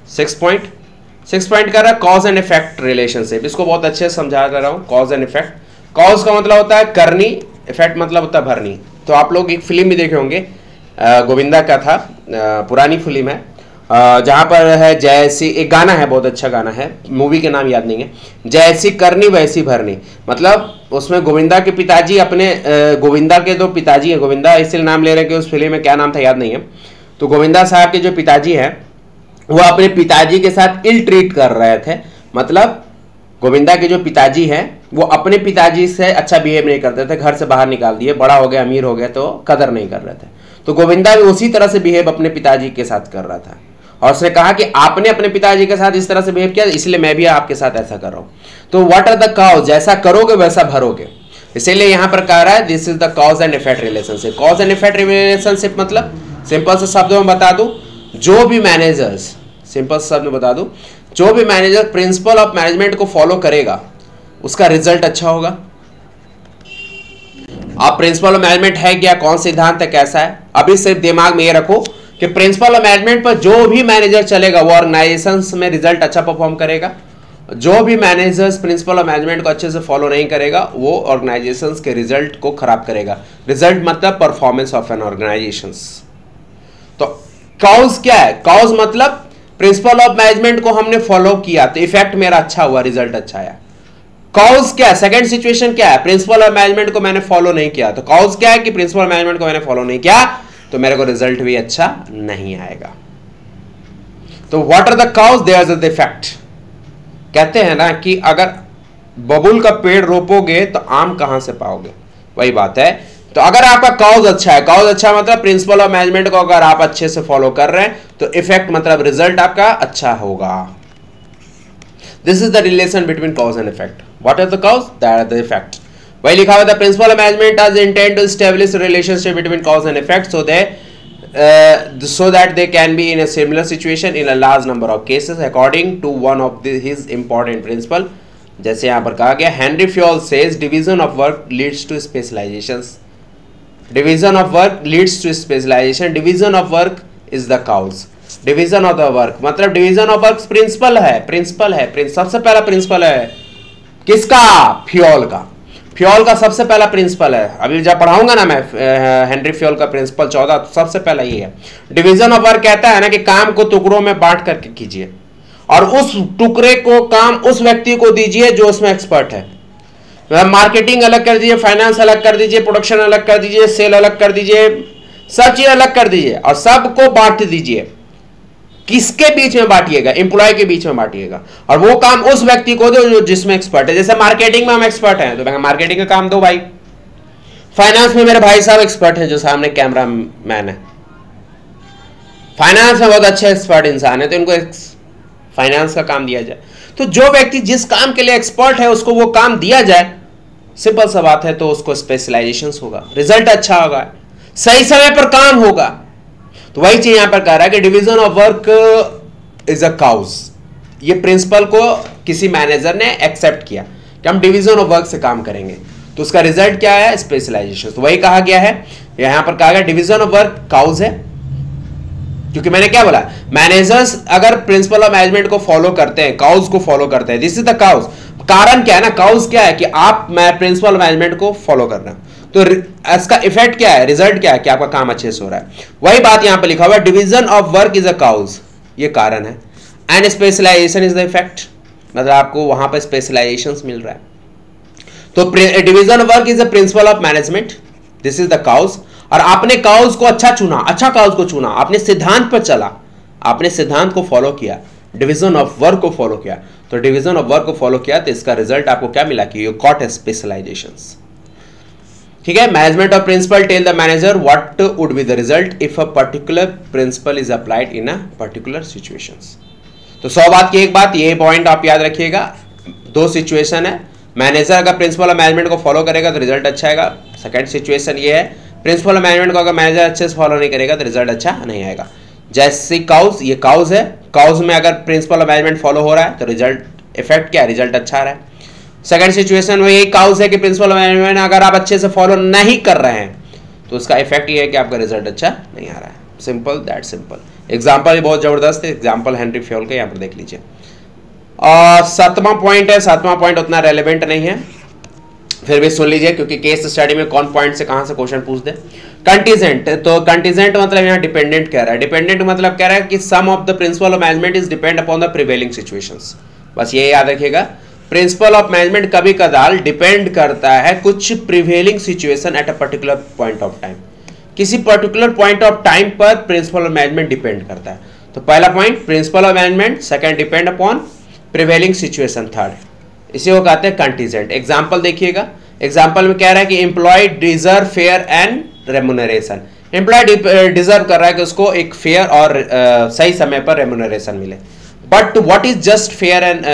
6 पॉइंट कर रहा है कॉज एंड इफेक्ट रिलेशनशिप, इसको बहुत अच्छे से समझा कर रहा हूं। कॉज एंड इफेक्ट, कॉज का मतलब होता है करनी, इफेक्ट मतलब होता है भरनी। तो आप लोग एक फिल्म भी देखे होंगे, गोविंदा का था, पुरानी फिल्म है, जहां पर है जैसी, एक गाना है, बहुत अच्छा गाना है, मूवी के नाम याद नहीं है, जैसी करनी वैसी भरनी। मतलब उसमें गोविंदा के पिताजी अपने, गोविंदा के दो पिताजी हैं, गोविंदा इसलिए नाम ले रहे हैं कि उस फिल्म में क्या नाम था याद नहीं है। तो गोविंदा साहब के जो पिताजी हैं वो अपने पिताजी के साथ इल ट्रीट कर रहे थे, मतलब गोविंदा के जो पिताजी हैं वो अपने पिताजी से अच्छा बिहेव नहीं करते थे, घर से बाहर निकाल दिए, बड़ा हो गया, अमीर हो गया तो कदर नहीं कर रहे थे। तो गोविंदा भी उसी तरह से बिहेव अपने पिताजी के साथ कर रहा था, और उसने कहा कि आपने अपने पिताजी के साथ इस तरह से बिहेव किया, इसलिए मैं भी आपके साथ ऐसा कर रहा हूं। तो व्हाट आर द कॉज, जैसा करोगे वैसा भरोगे, इसीलिए यहां पर कह रहा है this is the cause and effect relationship. Cause and effect relationship मतलब सिंपल से शब्दों में बता दूं, जो भी मैनेजर्स, सिंपल शब्द में बता दूं, जो भी मैनेजर प्रिंसिपल ऑफ मैनेजमेंट को फॉलो करेगा उसका रिजल्ट अच्छा होगा। आप प्रिंसिपल ऑफ मैनेजमेंट है क्या, कौन सिद्धांत है, कैसा है, अभी सिर्फ दिमाग में ये रखो कि प्रिंसिपल ऑफ मैनेजमेंट पर जो भी मैनेजर चलेगा वो ऑर्गेनाइजेशन में रिजल्ट अच्छा परफॉर्म करेगा। जो भी मैनेजर्स प्रिंसिपल ऑफ मैनेजमेंट को अच्छे से फॉलो नहीं करेगा वो ऑर्गेनाइजेशंस के रिजल्ट को खराब करेगा। रिजल्ट मतलब परफॉर्मेंस ऑफ एन ऑर्गेनाइजेशन। तो कॉज क्या है, कॉज मतलब प्रिंसिपल ऑफ मैनेजमेंट को हमने फॉलो किया तो इफेक्ट मेरा अच्छा हुआ, रिजल्ट अच्छा आया। कॉज क्या है, सेकंड सिचुएशन क्या है, प्रिंसिपल ऑफ मैनेजमेंट को मैंने फॉलो नहीं किया, तो कॉज क्या है कि प्रिंसिपल मैनेजमेंट को मैंने फॉलो नहीं किया तो मेरे को रिजल्ट भी अच्छा नहीं आएगा। तो what are the cause, there is the effect. कहते हैं ना कि अगर बबुल का पेड़ रोपोगे तो आम कहां से पाओगे, वही बात है। तो अगर आपका कॉज अच्छा है, कॉज अच्छा मतलब प्रिंसिपल ऑफ मैनेजमेंट को अगर आप अच्छे से फॉलो कर रहे हैं तो इफेक्ट मतलब रिजल्ट आपका अच्छा होगा। This is the relation between cause and effect. What is the cause, that is the effect. वही लिखा हुआ था, principle of management has intend to establish relationship between cause and effect so that they can be in a similar situation in a large number of cases according to one of his important principle। जैसे यहाँ पर कहा गया, Henry Fayol says division of work leads to specializations, division of work leads to specialization, division of work is the cause, division of the work मतलब division of work principal है, सबसे पहला principal है किसका, फ्योल का। Fayol का सबसे पहला प्रिंसिपल है, अभी जब पढ़ाऊंगा ना मैं हेनरी फ्योल का प्रिंसिपल 14, तो सबसे पहला ये है। डिवीजन ऑफ वर्क कहता है ना कि काम को टुकड़ों में बांट करके कीजिए और उस टुकड़े को काम उस व्यक्ति को दीजिए जो उसमें एक्सपर्ट है। मार्केटिंग अलग कर दीजिए, फाइनेंस अलग कर दीजिए, प्रोडक्शन अलग कर दीजिए, सेल अलग कर दीजिए, सब चीज अलग कर दीजिए और सबको बांट दीजिए। किसके बीच में बांटिएगा, एम्प्लॉय के बीच में बांटिएगा, और वो काम उस व्यक्ति को दो जो जिसमें एक्सपर्ट है। जैसे मार्केटिंग में हम एक्सपर्ट हैं तो मार्केटिंग का काम दो भाई, फाइनेंस में मेरे भाई साहब एक्सपर्ट है जो सामने कैमरा मैन है, फाइनेंस में बहुत अच्छे एक्सपर्ट इंसान है तो इनको फाइनेंस का काम दिया जाए। तो जो व्यक्ति जिस काम के लिए एक्सपर्ट है उसको वो काम दिया जाए, सिंपल सा बात है, तो उसको स्पेशलाइजेशन होगा, रिजल्ट अच्छा होगा, सही समय पर काम होगा। तो वही चीज यहां पर कह रहा है कि division of work is a cause. ये प्रिंसिपल को किसी मैनेजर ने एक्सेप्ट किया कि हम डिवीजन ऑफ वर्क से काम करेंगे, तो उसका रिजल्ट क्या है, स्पेशलाइजेशन। तो वही कहा गया है, यहां पर कहा गया डिवीजन ऑफ वर्क काउज है, क्योंकि मैंने क्या बोला, मैनेजर्स अगर प्रिंसिपल ऑफ मैनेजमेंट को फॉलो करते हैं, काउज को फॉलो करते हैं, दिस इज द काउज। कारण क्या है ना, काउज क्या है कि आप प्रिंसिपल मैनेजमेंट को फॉलो कर रहे हैं, तो इसका इफेक्ट क्या है, रिजल्ट क्या है कि आपका काम अच्छे से हो रहा है। वही बात यहां पर लिखा हुआ है, division of work is a cause, ये कारण है, and specialisation is the effect, मतलब आपको वहां पर स्पेशलाइजेशन मिल रहा है। तो division of work is the principle of management, this is the cause. और आपने काउज को अच्छा चुना, अच्छा काउज को चुना, आपने सिद्धांत पर चला, आपने सिद्धांत को फॉलो किया, डिवीजन ऑफ वर्क को फॉलो किया। तो डिवीजन ऑफ वर्क को फॉलो किया तो इसका रिजल्ट आपको क्या मिला कि यू गॉट स्पेशलाइजेशंस। ठीक है, management of principle tell the manager what would be the result if a particular principle is applied in a particular situations. तो 100 बात की एक बात, ये पॉइंट आप याद रखिएगा। दो सिचुएशन है, मैनेजर अगर प्रिंसिपल ऑफ मैनेजमेंट को फॉलो करेगा तो रिजल्ट अच्छा आएगा। सेकंड सिचुएशन ये है, प्रिंसिपल ऑफ मैनेजमेंट को अगर मैनेजर अच्छे से फॉलो नहीं करेगा तो रिजल्ट अच्छा नहीं आएगा। जैसे काउज, ये काउज है, काउज में अगर प्रिंसिपल ऑफ मैनेजमेंट फॉलो हो रहा है तो रिजल्ट इफेक्ट क्या है, रिजल्ट अच्छा आ रहा है। सेकंड सिचुएशन में यही काउज है कि प्रिंसिपल ऑफ मैनेजमेंट अगर आप अच्छे से फॉलो नहीं कर रहे हैं तो उसका इफेक्ट ये है कि आपका रिजल्ट अच्छा नहीं आ रहा है। Simple that simple. एग्जाम्पल भी बहुत जबरदस्त है, एग्जाम्पल हेनरी फ्योल का यहाँ पर देख लीजिए। और 7वां पॉइंट है, 7वां पॉइंट उतना रेलेवेंट नहीं है, फिर भी सुन लीजिए क्योंकि केस स्टडी में कौन पॉइंट से कहां से क्वेश्चन पूछ दे। कंटीजेंट, तो कंटीजेंट मतलब यहाँ डिपेंडेंट कह रहा है, डिपेंडेंट मतलब कह रहा है कि some of the principle of management is depend upon the prevailing situations. बस ये याद रखिएगा, प्रिंसिपल ऑफ मैनेजमेंट कभी कदाल डिपेंड करता है कुछ prevailing situation at a particular point of time, किसी पर्टिकुलर पॉइंट ऑफ टाइम पर प्रिंसिपल ऑफ मैनेजमेंट डिपेंड करता है। तो पहला point principal of management, second depend upon prevailing situation, third इसी को कहते हैं कंटीजेंट। एग्जांपल देखिएगा, एग्जांपल में कह रहा है कि employee deserve fair and remuneration. Employee deserve कर रहा है कि उसको एक फेयर और सही समय पर रेम्युनरेशन मिले। But what is just fair and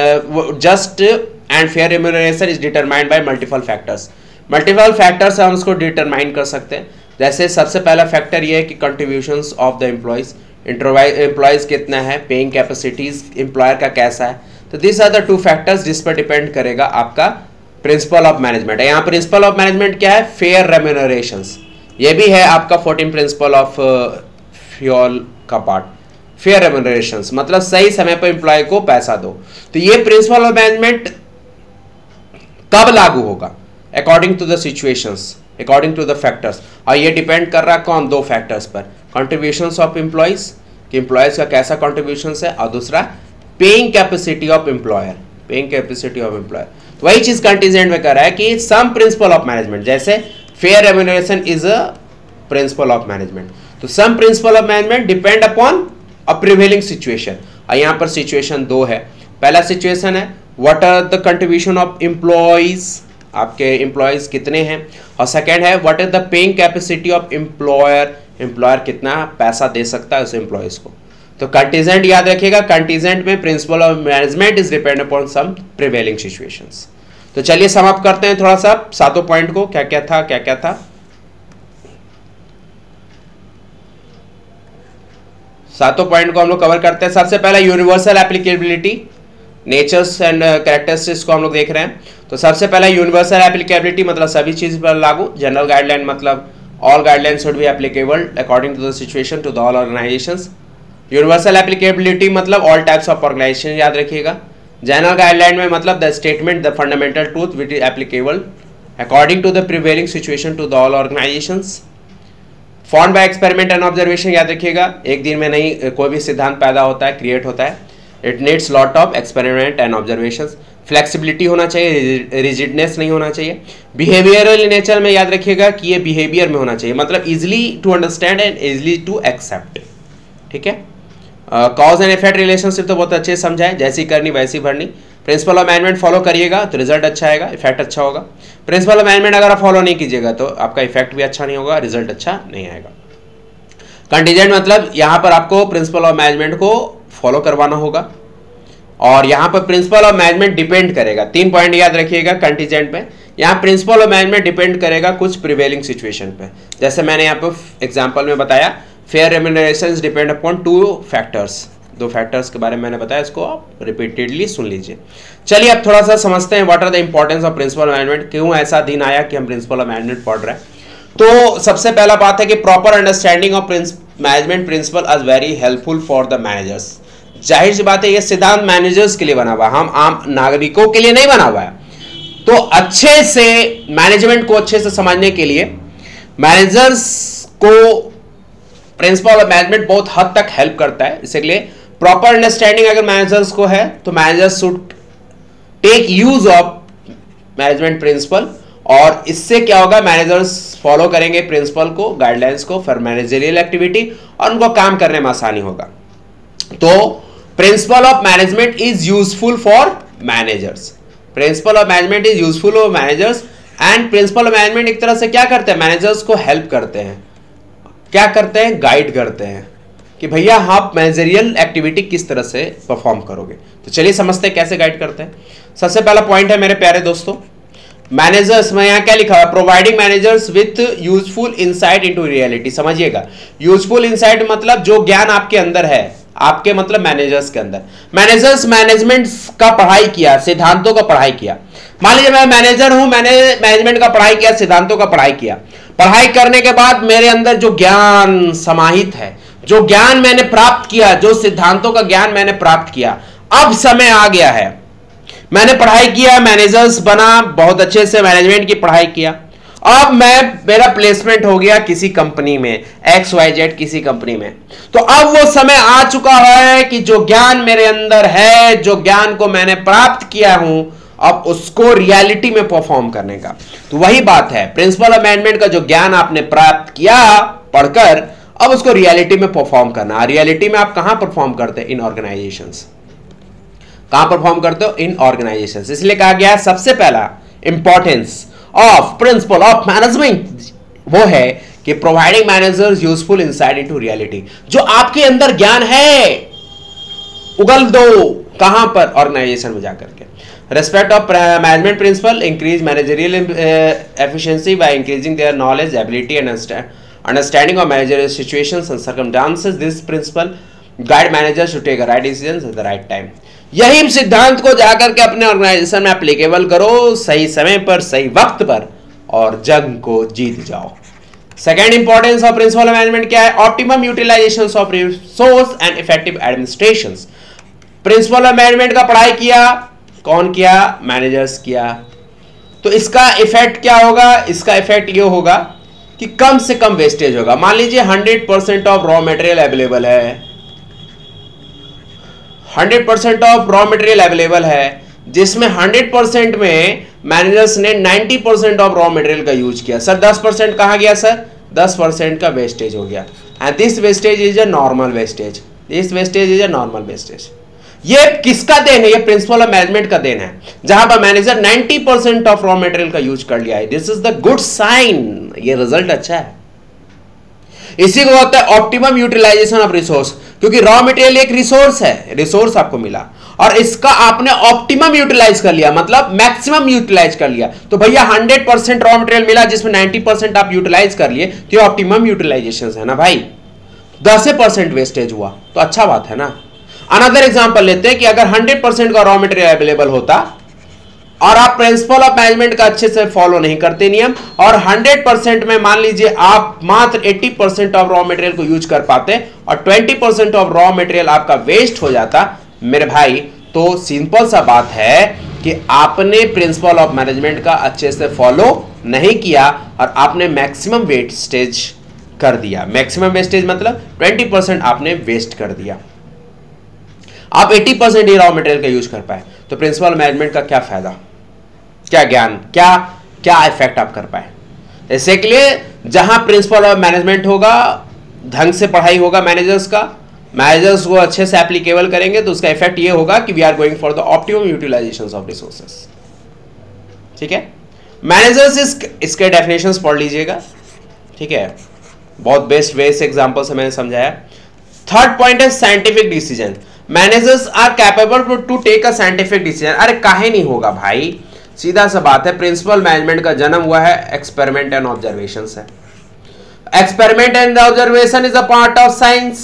fair remuneration is determined by multiple factors. Multiple factors हम उसको डिटरमाइन कर सकते हैं। जैसे सबसे पहला फैक्टर ये है कि contributions of the employees, employees कितना है, पेइंग कैपेसिटीज एम्प्लॉयर का कैसा है। तो this are the two factors जिस पर डिपेंड करेगा आपका प्रिंसिपल ऑफ मैनेजमेंट। यहाँ प्रिंसिपल ऑफ मैनेजमेंट क्या है, फेयर रेम्युनरेशंस। ये भी है आपका 14 प्रिंसिपल ऑफ फ्यूल का पार्ट, फेयर रेम्युनरेशंस मतलब सही समय पर एम्प्लॉय को पैसा दो। तो ये प्रिंसिपल ऑफ मैनेजमेंट कब लागू होगा, according to the situations, according to the factors. और ये डिपेंड कर रहा है कौन, दो फैक्टर्स पर, कंट्रीब्यूशंस ऑफ एम्प्लॉयज कि एम्प्लॉयज का कैसा कंट्रीब्यूशंस है, और दूसरा paying capacity of employer, paying capacity of employer. तो वही चीज कंटीजेंट में कर रहा है कि सम प्रिंसिपल ऑफ मैनेजमेंट, जैसे fair remuneration is a principle of management, तो some principle of management depend upon a prevailing situation. और यहाँ पर सिचुएशन दो है। पहला सिचुएशन है what are the contribution of employees, आपके एम्प्लॉयज कितने हैं, और सेकेंड है what is the paying capacity of employer, employer कितना पैसा दे सकता है उस एम्प्लॉयज को। तो कंटीजेंट याद रखिएगा, कंटीजेंट में principle of management is depend upon some prevailing situations. तो चलिए समाप्त करते हैं थोड़ा सा सातों पॉइंट को, क्या क्या था क्या क्या था। सातों पॉइंट को हम लोग कवर करते हैं। सबसे पहला universal applicability, natures and characteristics को हम लोग देख रहे हैं। तो सबसे पहला यूनिवर्सल एप्लीकेबिलिटी मतलब सभी चीज पर लागू, जनरल गाइडलाइन मतलब all guidelines should be applicable according to the situation to the all organisations. Universal applicability मतलब ऑल टाइप्स ऑफ ऑर्गेनाइजेशन, याद रखिएगा। जनरल गाइडलाइन में मतलब the statement the fundamental truth which is applicable according to the prevailing situation to the all organisations. Form by experiment and observation, याद रखिएगा, एक दिन में नहीं कोई भी सिद्धांत पैदा होता है, क्रिएट होता है। It needs lot of experiment and observations. Flexibility होना चाहिए, रिजिडनेस नहीं होना चाहिए। बिहेवियरल नेचर में याद रखिएगा कि ये बिहेवियर में होना चाहिए, मतलब easily to understand and easily to accept. ठीक है, कॉज एंड इफेक्ट रिलेशनशिप तो बहुत अच्छे से समझा है, जैसी करनी वैसी भरनी। प्रिंसिपल ऑफ मैनेजमेंट फॉलो करिएगा तो रिजल्ट अच्छा आएगा, इफेक्ट अच्छा होगा। प्रिंसिपल ऑफ मैनेजमेंट अगर आप फॉलो नहीं कीजिएगा तो आपका इफेक्ट भी अच्छा नहीं होगा, रिजल्ट अच्छा नहीं आएगा। कंटीजेंट मतलब यहाँ पर आपको प्रिंसिपल ऑफ मैनेजमेंट को फॉलो करवाना होगा, और यहाँ पर प्रिंसिपल ऑफ मैनेजमेंट डिपेंड करेगा। 3 पॉइंट याद रखिएगा कंटीजेंट में, यहाँ प्रिंसिपल ऑफ मैनेजमेंट डिपेंड करेगा कुछ प्रिवेलिंग सिचुएशन पे। जैसे मैंने यहाँ पर एग्जाम्पल में बताया, fair remuneration depend upon 2 factors, 2 factors के बारे में मैंने बताया, इसको आप रिपीटेडली सुन लीजिए। चलिए अब थोड़ा सा समझते हैं what are the importance of principle management, क्यों ऐसा दिन आया कि हम प्रिंसिपल ऑफ मैनेजमेंट पढ़ रहे हैं। तो सबसे पहला बात है कि proper understanding of management principle is very helpful for the managers. जाहिर सी बात है ये सिद्धांत मैनेजर्स के लिए बना हुआ है, हम आम नागरिकों के लिए नहीं बना हुआ है। तो अच्छे से मैनेजमेंट को अच्छे से समझने के लिए मैनेजर्स को प्रिंसिपल ऑफ मैनेजमेंट बहुत हद तक हेल्प करता है। इसलिए प्रॉपर अंडरस्टैंडिंग अगर मैनेजर्स को है तो managers should take use of management principle, और इससे क्या होगा, मैनेजर्स फॉलो करेंगे प्रिंसिपल को, गाइडलाइंस को फॉर मैनेजरियल एक्टिविटी, और उनको काम करने में आसानी होगा। तो principle of management is useful for managers, principle of management is useful for managers, and principle of management एक तरह से क्या करते हैं, मैनेजर्स को हेल्प करते हैं, क्या करते हैं, गाइड करते हैं कि भैया आप मैनेजरियल एक्टिविटी किस तरह से परफॉर्म करोगे। तो चलिए समझते हैं कैसे गाइड करते हैं। सबसे पहला पॉइंट है मेरे प्यारे दोस्तों, मैनेजर्स में यहां क्या लिखा है, providing managers with useful insight into reality. समझिएगा, यूजफुल इंसाइट मतलब जो ज्ञान आपके अंदर है, आपके मतलब मैनेजर्स के अंदर, मैनेजर्स मैनेजमेंट का पढ़ाई किया, सिद्धांतों का पढ़ाई किया। मान लीजिए मैं मैनेजर हूं, मैंने मैनेजमेंट का पढ़ाई किया, सिद्धांतों का पढ़ाई किया, पढ़ाई करने के बाद मेरे अंदर जो ज्ञान समाहित है, जो ज्ञान मैंने प्राप्त किया, जो सिद्धांतों का ज्ञान मैंने प्राप्त किया, अब समय आ गया है, मैंने पढ़ाई किया, मैनेजर्स बना, बहुत अच्छे से मैनेजमेंट की पढ़ाई किया, अब मेरा प्लेसमेंट हो गया किसी कंपनी में, XYZ किसी कंपनी में। तो अब वो समय आ चुका है कि जो ज्ञान मेरे अंदर है, जो ज्ञान को मैंने प्राप्त किया हूं, अब उसको रियलिटी में परफॉर्म करने का। तो वही बात है, प्रिंसिपल ऑफ मैनेजमेंट का जो ज्ञान आपने प्राप्त किया पढ़कर, अब उसको रियलिटी में परफॉर्म करना। रियलिटी में आप कहां परफॉर्म करते हैं, इन ऑर्गेनाइजेशंस। कहां परफॉर्म करते हो, इन ऑर्गेनाइजेशंस। इसलिए कहा गया है सबसे पहला importance of principle of management वो है कि providing managers useful insight into reality. जो आपके अंदर ज्ञान है उगल दो, कहां पर, ऑर्गेनाइजेशन में जाकर के। Respect of management principle increase managerial efficiency by increasing their knowledge, ability and understanding of managerial situations and circumstances. This principle guide managers to take right decisions at the right time. यही सिद्धांत को जाकर के अपने organisation में applicable करो, सही समय पर, सही वक्त पर, और जंग को जीत जाओ। Second importance of principle management क्या है, optimum utilisation of resource and effective administration. Principle of management का पढ़ाई किया, कौन किया, मैनेजर्स किया। तो इसका इफेक्ट क्या होगा, इसका इफेक्ट ये होगा कि कम से कम वेस्टेज होगा। मान लीजिए 100% ऑफ रॉ मटेरियल अवेलेबल है, 100% ऑफ रॉ मटेरियल अवेलेबल है, जिसमें 100% में मैनेजर्स ने 90% ऑफ रॉ मटेरियल का यूज किया। सर 10% कहां गया, सर 10% का वेस्टेज हो गया। And this wastage is a normal wastage, this wastage is a normal wastage. ये किसका देन है, ये प्रिंसिपल ऑफ मैनेजमेंट का देन है, जहां पर मैनेजर 90% ऑफ रॉ मटेरियल का यूज कर लिया है। This is the good sign, ये रिजल्ट अच्छा है। इसी को होता है ऑप्टिमम यूटिलाइजेशन ऑफ रिसोर्स, क्योंकि रॉ मटेरियल एक रिसोर्स है, रिसोर्स आपको मिला और इसका आपने ऑप्टिमम यूटिलाइज कर लिया, मतलब मैक्सिमम यूटिलाइज कर लिया। तो भैया 100% रॉ मटेरियल मिला जिसमें 90% आप यूटिलाइज कर लिए, तो ऑप्टिमम यूटिलाइजेशन है ना भाई। 10% वेस्टेज हुआ तो अच्छा बात है ना। अनदर एग्जांपल लेते हैं कि अगर 100% का रॉ मटेरियल अवेलेबल होता और आप प्रिंसिपल ऑफ मैनेजमेंट का अच्छे से फॉलो नहीं करते नियम, और 100% में मान लीजिए आप मात्र 80% ऑफ रॉ मटेरियल को यूज कर पाते और 20% ऑफ रॉ मटेरियल आपका वेस्ट हो जाता मेरे भाई, तो सिंपल सा बात है कि आपने प्रिंसिपल ऑफ मैनेजमेंट का अच्छे से फॉलो नहीं किया और आपने मैक्सिमम वेस्टेज कर दिया। मैक्सिमम वेस्टेज मतलब 20% आपने वेस्ट कर दिया। आप 80% ही रॉ मटेरियल का यूज कर पाए, तो प्रिंसिपल मैनेजमेंट का क्या फायदा, क्या ज्ञान, क्या क्या इफेक्ट आप कर पाए। इसके लिए जहां प्रिंसिपल ऑफ मैनेजमेंट होगा, ढंग से पढ़ाई होगा मैनेजर्स का, मैनेजर्स को अच्छे से एप्लीकेबल करेंगे, तो उसका इफेक्ट ये होगा कि we are going for the optimum utilisation of resources. ठीक है, मैनेजर्स इसके डेफिनेशंस पढ़ लीजिएगा। ठीक है, बहुत बेस्ट वे से एग्जांपल से मैंने समझाया। थर्ड पॉइंट है scientific decision. Managers are capable to take a scientific decision. अरे काहे नहीं होगा भाई, सीधा सा बात है। प्रिंसिपल मैनेजमेंट का जन्म हुआ है एक्सपेरिमेंट एंड ऑब्जर्वेशन से। Experiment and observation is a part of science,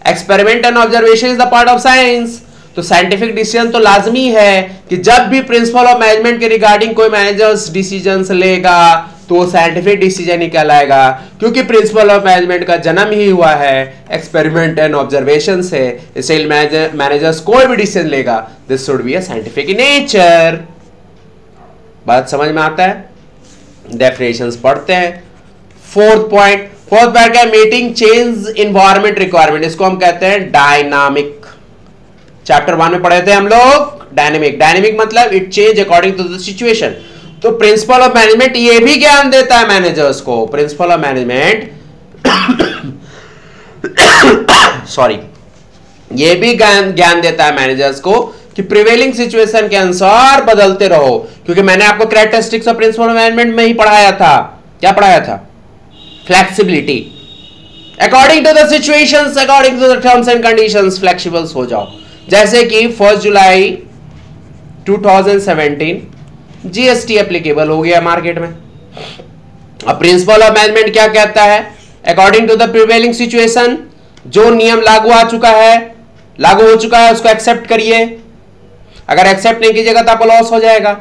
experiment and observation is the part of science. तो साइंटिफिक डिसीजन तो लाजमी है कि जब भी प्रिंसिपल ऑफ मैनेजमेंट के रिगार्डिंग कोई मैनेजर्स डिसीजन लेगा तो वो साइंटिफिक डिसीजन ही कहलाएगा, क्योंकि प्रिंसिपल ऑफ मैनेजमेंट का जन्म ही हुआ है एक्सपेरिमेंट एंड ऑब्जर्वेशन से। इसलिए मैनेजर्स कोई भी डिसीजन लेगा, this should be a scientific in nature. बात समझ में आता है, डेफिनेशंस पढ़ते हैं। फोर्थ पॉइंट क्या है, मीटिंग चेंज इन्वायरमेंट रिक्वायरमेंट, इसको हम कहते हैं डायनामिक। चैप्टर 1 में पढ़े थे हम लोग डायनेमिक, डायनेमिक मतलब it change according to the situation. तो प्रिंसिपल ऑफ मैनेजमेंट ये भी ज्ञान देता है मैनेजर्स को, प्रिंसिपल ऑफ मैनेजमेंट सॉरी, ये भी ज्ञान देता है मैनेजर्स को कि प्रिवेलिंग सिचुएशन के अनुसार बदलते रहो, क्योंकि मैंने आपको characteristics of principle of management में ही पढ़ाया था। क्या पढ़ाया था? Flexibility, according to the situations, according to the terms and conditions flexibles हो जाओ। जैसे कि 1 जुलाई 2017 जीएसटी एप्लीकेबल हो गया मार्केट में। अब प्रिंसिपल ऑफ मैनेजमेंट क्या कहता है? According to the prevailing situation, जो नियम लागू आ चुका है, लागू हो चुका है, उसको एक्सेप्ट करिए। अगर एक्सेप्ट नहीं कीजिएगा तो आपको लॉस हो जाएगा।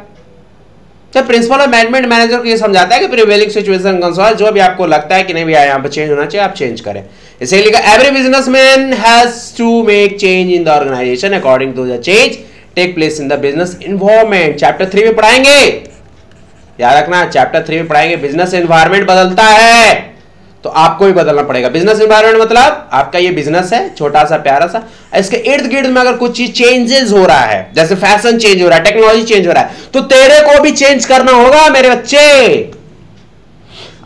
तो प्रिंसिपल ऑफ मैनेजमेंट मैनेजर को ये समझाता है कि प्रिवेलिंग सिचुएशन के अनुसार जो भी आपको लगता है कि नहीं भैया यहाँ पर चेंज होना चाहिए, आप चेंज करें। इसे लिखा, every businessman has to make change in the organisation according to the change take place in the business environment. Chapter 3 में पढ़ाएंगे, याद रखना, चैप्टर 3 में पढ़ाएंगे। बिजनेस एनवायरनमेंट बदलता है तो आपको ही बदलना पड़ेगा। बिजनेस एनवायरनमेंट मतलब आपका ये बिजनेस है, छोटा सा प्यारा सा, इसके इर्द गिर्द में अगर कुछ चीज चेंजेस हो रहा है, जैसे फैशन चेंज हो रहा है, टेक्नोलॉजी चेंज हो रहा है, तो तेरे को भी चेंज करना होगा मेरे बच्चे।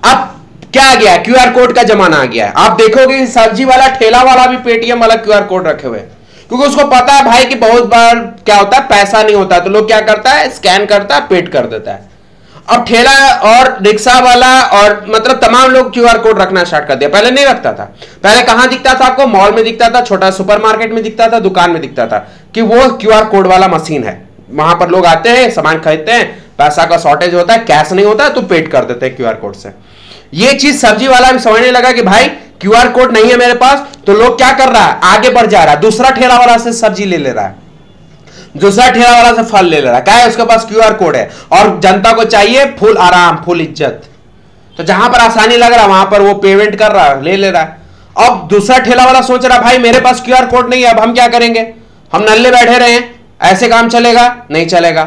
अब क्या आ गया? क्यूआर कोड का जमाना आ गया है। आप देखोगे सब्जी वाला, ठेला वाला भी पेटीएम वाला क्यूआर कोड रखे हुए, क्योंकि उसको पता है भाई कि बहुत बार क्या होता है, पैसा नहीं होता, तो लोग क्या करता है, स्कैन करता है, पेड कर देता है। अब ठेला और रिक्शा वाला और मतलब तमाम लोग क्यूआर कोड रखना स्टार्ट कर दिया। पहले नहीं रखता था। पहले कहां दिखता था आपको? मॉल में दिखता था, छोटा सुपरमार्केट में दिखता था, दुकान में दिखता था कि वो क्यूआर कोड वाला मशीन है। वहां पर लोग आते हैं, सामान खरीदते हैं, पैसा का शॉर्टेज होता है, कैश नहीं होता है तो पेड कर देते हैं क्यूआर कोड से। ये चीज सब्जी वाला भी समझने लगा कि भाई क्यूआर कोड नहीं है मेरे पास, तो लोग क्या कर रहा है, आगे बढ़ जा रहा है, दूसरा ठेला वाला से सब्जी ले ले रहा है, दूसरा ठेला वाला से फल ले ले रहा है। क्या है? उसके पास क्यूआर कोड है और जनता को चाहिए फुल आराम, फुल इज्जत। तो जहां पर आसानी लग रहा है वहां पर वो पेमेंट कर रहा है, ले ले रहा है। अब दूसरा ठेला वाला सोच रहा है भाई मेरे पास क्यूआर कोड नहीं है, अब हम क्या करेंगे, हम नल्ले बैठे रहे हैं, ऐसे काम चलेगा? नहीं चलेगा।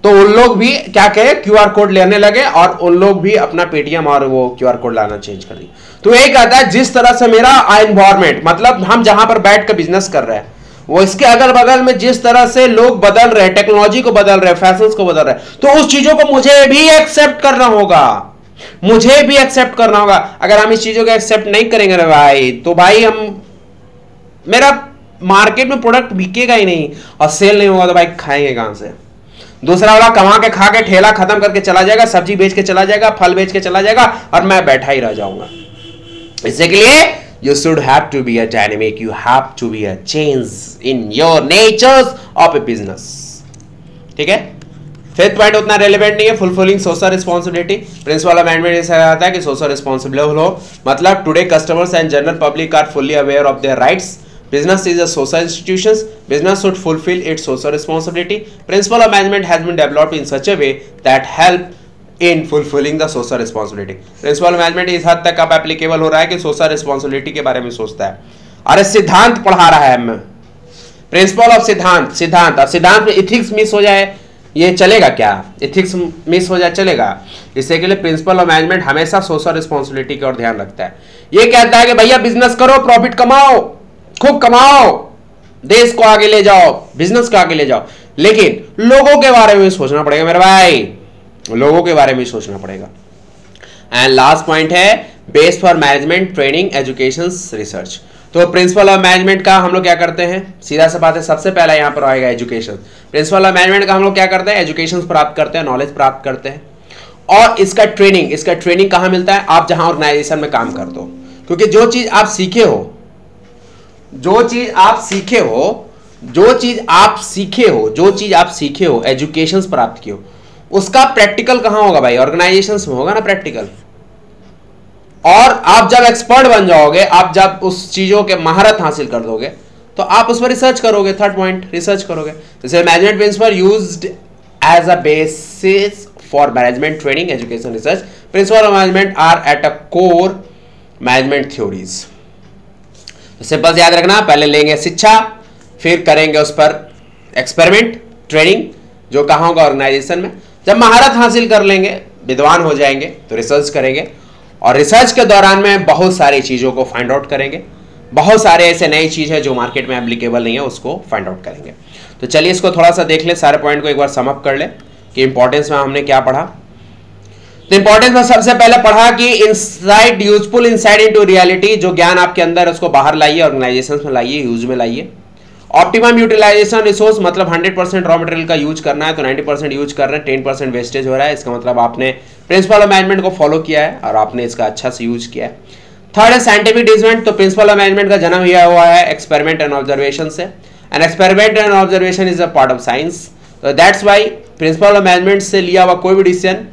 तो उन लोग भी क्या कहे, क्यूआर कोड लेने लगे और उन लोग भी अपना पेटीएम और वो क्यूआर कोड लाना चेंज कर दिया। तो ये कहता है जिस तरह से मेरा एनवायरमेंट, मतलब हम जहां पर बैठ कर बिजनेस कर रहे हैं, वो इसके अगल बगल में जिस तरह से लोग बदल रहे हैं, टेक्नोलॉजी को बदल रहे हैं, फैशंस को बदल रहे हैं, तो उस चीजों को मुझे भी एक्सेप्ट करना होगा, मुझे भी एक्सेप्ट करना होगा। अगर हम इस चीजों को एक्सेप्ट नहीं करेंगे ना भाई, तो भाई मेरा मार्केट में प्रोडक्ट बिकेगा ही नहीं और सेल नहीं होगा, तो भाई खाएंगे कहां से? दूसरा वाला कमा के खा के ठेला खत्म करके चला जाएगा, सब्जी बेच के चला जाएगा, फल बेच के चला जाएगा और मैं बैठा ही रह जाऊंगा। इसके लिए you should have to be a dynamic, you have to be a change in your natures of a business। ठीक है, फिफ्थ पॉइंट उतना रेलेवेंट नहीं है, fulfilling social responsibility. Principle of management ऐसा आता है कि सोशल रिस्पॉन्सिबल हो, मतलब today customers and general public are fully aware of their rights. Business is a social institution. Business should fulfill its social responsibility. Principle of management has been developed in such a way that help in fulfilling the social responsibility. Principle of management इस हद तक अब applicable हो रहा है कि social responsibility के बारे में सोचता है। अरे सिद्धांत पढ़ा रहा है हमें, प्रिंसिपल ऑफ सिद्धांत। अब सिद्धांत में इथिक्स मिस हो जाए ये चलेगा क्या? इथिक्स मिस हो जाए चलेगा? इससे के लिए प्रिंसिपल ऑफ मैनेजमेंट हमेशा सोशल रिस्पॉन्सिबिलिटी की ओर ध्यान रखता है। ये कहता है कि भैया बिजनेस करो, प्रॉफिट कमाओ, खूब कमाओ, देश को आगे ले जाओ, बिजनेस को आगे ले जाओ, लेकिन लोगों के बारे में सोचना पड़ेगा मेरे भाई, लोगों के बारे में सोचना पड़ेगा। एंड लास्ट पॉइंट है base for management training education research. तो प्रिंसिपल ऑफ मैनेजमेंट का हम लोग क्या करते हैं, सीधा सा बात है, सबसे पहला यहां पर आएगा एजुकेशन। प्रिंसिपल ऑफ मैनेजमेंट का हम लोग क्या करते हैं, एजुकेशन प्राप्त करते हैं, नॉलेज प्राप्त करते हैं, और इसका ट्रेनिंग कहां मिलता है, आप जहां ऑर्गेनाइजेशन में काम करते हो। क्योंकि जो चीज आप सीखे हो, जो चीज आप सीखे हो, एजुकेशन प्राप्त किए हो, उसका प्रैक्टिकल कहां होगा भाई, ऑर्गेनाइजेशन में होगा ना प्रैक्टिकल। और आप जब एक्सपर्ट बन जाओगे, आप जब उस चीजों के महारत हासिल कर दोगे, तो आप उस पर रिसर्च करोगे। थर्ड पॉइंट, रिसर्च करोगे। जैसे management principle used as a basis for management training education research. Principle of management are at a core management theories. Simple याद रखना, पहले लेंगे शिक्षा, फिर करेंगे उस पर एक्सपेरिमेंट ट्रेनिंग, जो कहाँ होगा ऑर्गेनाइजेशन में। जब महारत हासिल कर लेंगे, विद्वान हो जाएंगे, तो रिसर्च करेंगे, और रिसर्च के दौरान में बहुत सारी चीज़ों को फाइंड आउट करेंगे, बहुत सारे ऐसे नई चीज है जो मार्केट में एप्लीकेबल नहीं है, उसको फाइंड आउट करेंगे। तो चलिए इसको थोड़ा सा देख ले, सारे पॉइंट को एक बार सम अप कर ले कि इंपॉर्टेंस में हमने क्या पढ़ा। तो इंपॉर्टेंस में सबसे पहले पढ़ा कि insight, useful insight into reality, जो ज्ञान आपके अंदर है उसको बाहर लाइए, ऑर्गेनाइजेशन में लाइए, यूज में लाइए। ऑप्टिमम यूटिलाइजेशन रिसोर्स, मतलब 100% रॉ मटेरियल का यूज करना है तो 90% यूज कर रहे हैं, 10% वेस्टेज हो रहा है, इसका मतलब आपने प्रिंसिपल ऑफ मैनेजमेंट को फॉलो किया है और आपने इसका अच्छा से यूज किया है। थर्ड है साइंटिफिक डिसमेंट, तो प्रिंसिपल ऑफ मैनेजमेंट का जन्म हुआ है एक्सपेरिमेंट एंड ऑब्जर्वेशन से, and experiment and observation is a part of science. That's why principal of management से लिया हुआ कोई भी डिसीजन,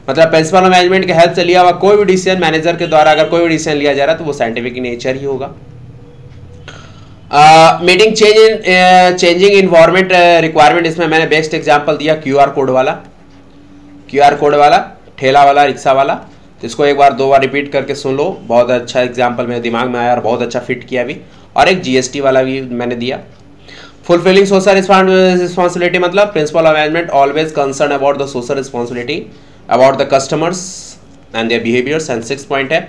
मतलब प्रिंसिपल ऑफ मैनेजमेंट के हेल्प से लिया हुआ कोई भी डिसीजन, मैनेजर के द्वारा अगर कोई भी डिसीजन लिया जा रहा है तो वो साइंटिफिक इन नेचर ही होगा। मीटिंग चेंजिंग इन्वायरमेंट रिक्वायरमेंट, इसमें मैंने बेस्ट एग्जांपल दिया क्यूआर कोड वाला, ठेला वाला, रिक्शा वाला। तो इसको एक बार 2 बार रिपीट करके सुन लो, बहुत अच्छा एग्जांपल मेरे दिमाग में आया और बहुत अच्छा फिट किया भी। और एक जीएसटी वाला भी मैंने दिया। फुलफिलिंग सोशल रिस्पॉन्सिबिलिटी, मतलब principle of management always concern about the social responsibility about the customers and their behaviours. And 6 point है,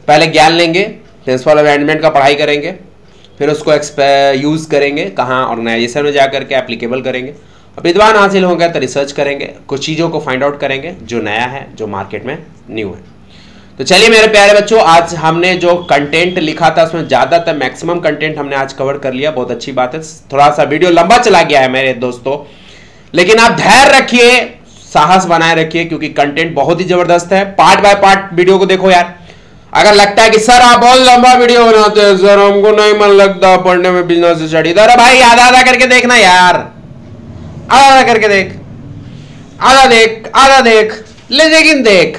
पहले ज्ञान लेंगे, प्रिंसिपल ऑफ मैनेजमेंट का पढ़ाई करेंगे, फिर उसको यूज़ करेंगे, कहाँ ऑर्गेनाइजेशन में जाकर के एप्लीकेबल करेंगे। और विद्वान हासिल होंगे तो रिसर्च करेंगे, कुछ चीज़ों को फाइंड आउट करेंगे जो नया है, जो मार्केट में न्यू है। तो चलिए मेरे प्यारे बच्चों, आज हमने जो कंटेंट लिखा था उसमें ज़्यादातर मैक्सिमम कंटेंट हमने आज कवर कर लिया, बहुत अच्छी बात है। थोड़ा सा वीडियो लंबा चला गया है मेरे दोस्तों, लेकिन आप धैर्य रखिए, साहस बनाए रखिए, क्योंकि कंटेंट बहुत ही जबरदस्त है। पार्ट बाय पार्ट वीडियो को देखो यार। अगर लगता है कि सर आप बहुत लंबा वीडियो बनाते हैं, सर हमको नहीं मन लगता पढ़ने में बिजनेस स्टडी, अरे भाई आधा आधा करके देखना यार, आधा आधा करके देख, आधा देख लेकिन देख,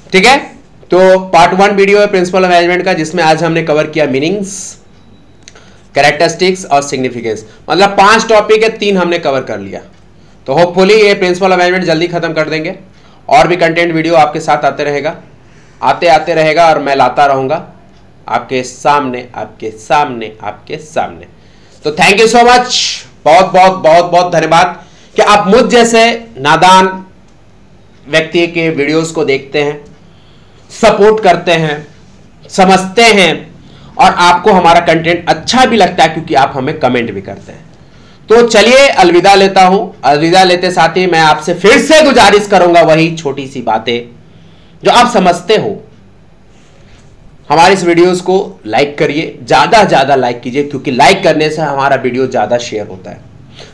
ठीक है। तो पार्ट 1 वीडियो है प्रिंसिपल ऑफ मैनेजमेंट का, जिसमें आज हमने कवर किया मीनिंग्स, कैरेक्टरिस्टिक्स और सिग्निफिकेंस, मतलब 5 टॉपिक है, 3 हमने कवर कर लिया। तो होपफुली ये प्रिंसिपल ऑफ मैनेजमेंट जल्दी खत्म कर देंगे, और भी कंटेंट वीडियो आपके साथ आते रहेगा और मैं लाता रहूंगा आपके सामने। तो थैंक यू सो मच, बहुत धन्यवाद कि आप मुझ जैसे नादान व्यक्ति के वीडियोस को देखते हैं, सपोर्ट करते हैं, समझते हैं, और आपको हमारा कंटेंट अच्छा भी लगता है क्योंकि आप हमें कमेंट भी करते हैं। तो चलिए अलविदा लेता हूं। अलविदा लेते साथ ही मैं आपसे फिर से गुजारिश करूंगा, वही छोटी सी बातें जो आप समझते हो। हमारे इस वीडियोस को लाइक करिए, ज्यादा लाइक कीजिए, क्योंकि लाइक करने से हमारा वीडियो ज्यादा शेयर होता है।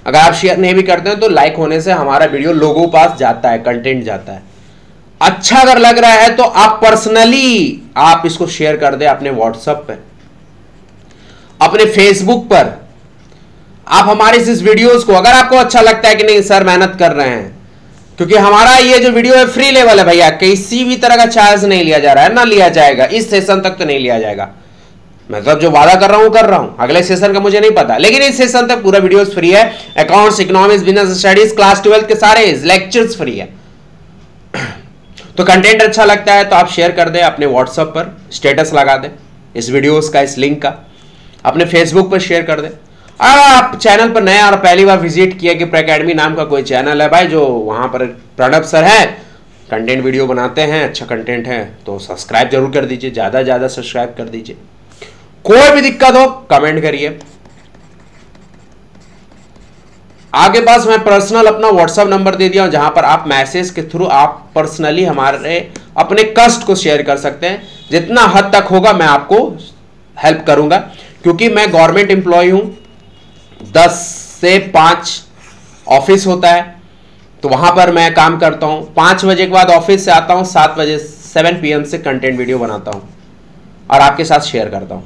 अगर आप शेयर नहीं भी करते हैं तो लाइक होने से हमारा वीडियो लोगों के पास जाता है, कंटेंट जाता है। अच्छा अगर लग रहा है तो आप पर्सनली आप इसको शेयर कर दे, अपने व्हाट्सएप पे, अपने फेसबुक पर। आप हमारे इस वीडियोस को, अगर आपको अच्छा लगता है कि नहीं सर मेहनत कर रहे हैं, क्योंकि हमारा ये जो वीडियो है फ्री लेवल है भैया, किसी भी तरह का चार्ज नहीं लिया जा रहा है, ना लिया जाएगा, इस सेशन तक तो नहीं लिया जाएगा। मतलब जो वादा कर रहा हूं, अगले सेशन का मुझे नहीं पता, लेकिन इस सेशन तक पूरा वीडियो फ्री है। Accounts, economics, business studies, class 12 के सारे लेक्चर्स फ्री है। तो कंटेंट अच्छा लगता है तो आप शेयर कर दें, अपने व्हाट्सएप पर स्टेटस लगा दें इस वीडियोस का, इस लिंक का, अपने फेसबुक पर शेयर कर दें। आप चैनल पर नया और पहली बार विजिट किया कि प्रेकेडमी नाम का कोई चैनल है भाई, जो वहां पर प्रणब सर है, कंटेंट वीडियो बनाते हैं, अच्छा कंटेंट है, तो सब्सक्राइब जरूर कर दीजिए, ज्यादा सब्सक्राइब कर दीजिए। कोई भी दिक्कत हो कमेंट करिए। आगे पास मैं पर्सनल अपना व्हाट्सएप नंबर दे दिया हूं, जहां पर आप मैसेज के थ्रू आप पर्सनली हमारे अपने कष्ट को शेयर कर सकते हैं। जितना हद तक होगा मैं आपको हेल्प करूंगा, क्योंकि मैं गवर्नमेंट एम्प्लॉय हूं। 10 से 5 ऑफिस होता है, तो वहां पर मैं काम करता हूं। 5 बजे के बाद ऑफिस से आता हूं, 7 बजे 7 PM से कंटेंट वीडियो बनाता हूं और आपके साथ शेयर करता हूं।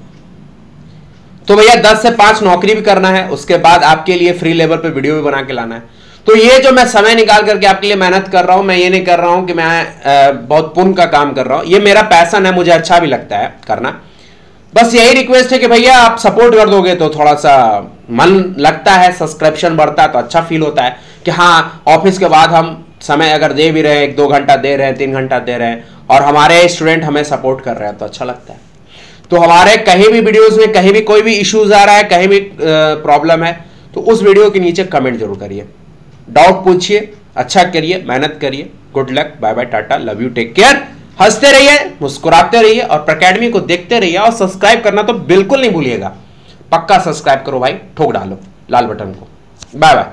तो भैया 10 से 5 नौकरी भी करना है, उसके बाद आपके लिए फ्री लेवल पे वीडियो भी बना के लाना है। तो ये जो मैं समय निकाल करके आपके लिए मेहनत कर रहा हूं, मैं ये नहीं कर रहा हूं कि मैं बहुत पुण्य का काम कर रहा हूं, ये मेरा पैशन है, मुझे अच्छा भी लगता है करना। बस यही रिक्वेस्ट है कि भैया आप सपोर्ट कर दोगे तो थोड़ा सा मन लगता है, सब्सक्रिप्शन बढ़ता है तो अच्छा फील होता है कि हाँ ऑफिस के बाद हम समय अगर दे भी रहे हैं, 1-2 घंटा दे रहे हैं, 3 घंटा दे रहे हैं, और हमारे स्टूडेंट हमें सपोर्ट कर रहे हैं, तो अच्छा लगता है। तो हमारे कहीं भी वीडियोस में कहीं भी कोई भी इश्यूज आ रहा है, कहीं भी प्रॉब्लम है, तो उस वीडियो के नीचे कमेंट जरूर करिए, डाउट पूछिए, अच्छा करिए, मेहनत करिए। Good luck, bye bye, tata, love you, take care, हंसते रहिए, मुस्कुराते रहिए और अकेडमी को देखते रहिए और सब्सक्राइब करना तो बिल्कुल नहीं भूलिएगा। पक्का सब्सक्राइब करो भाई, ठोक डालो लाल बटन को। Bye bye.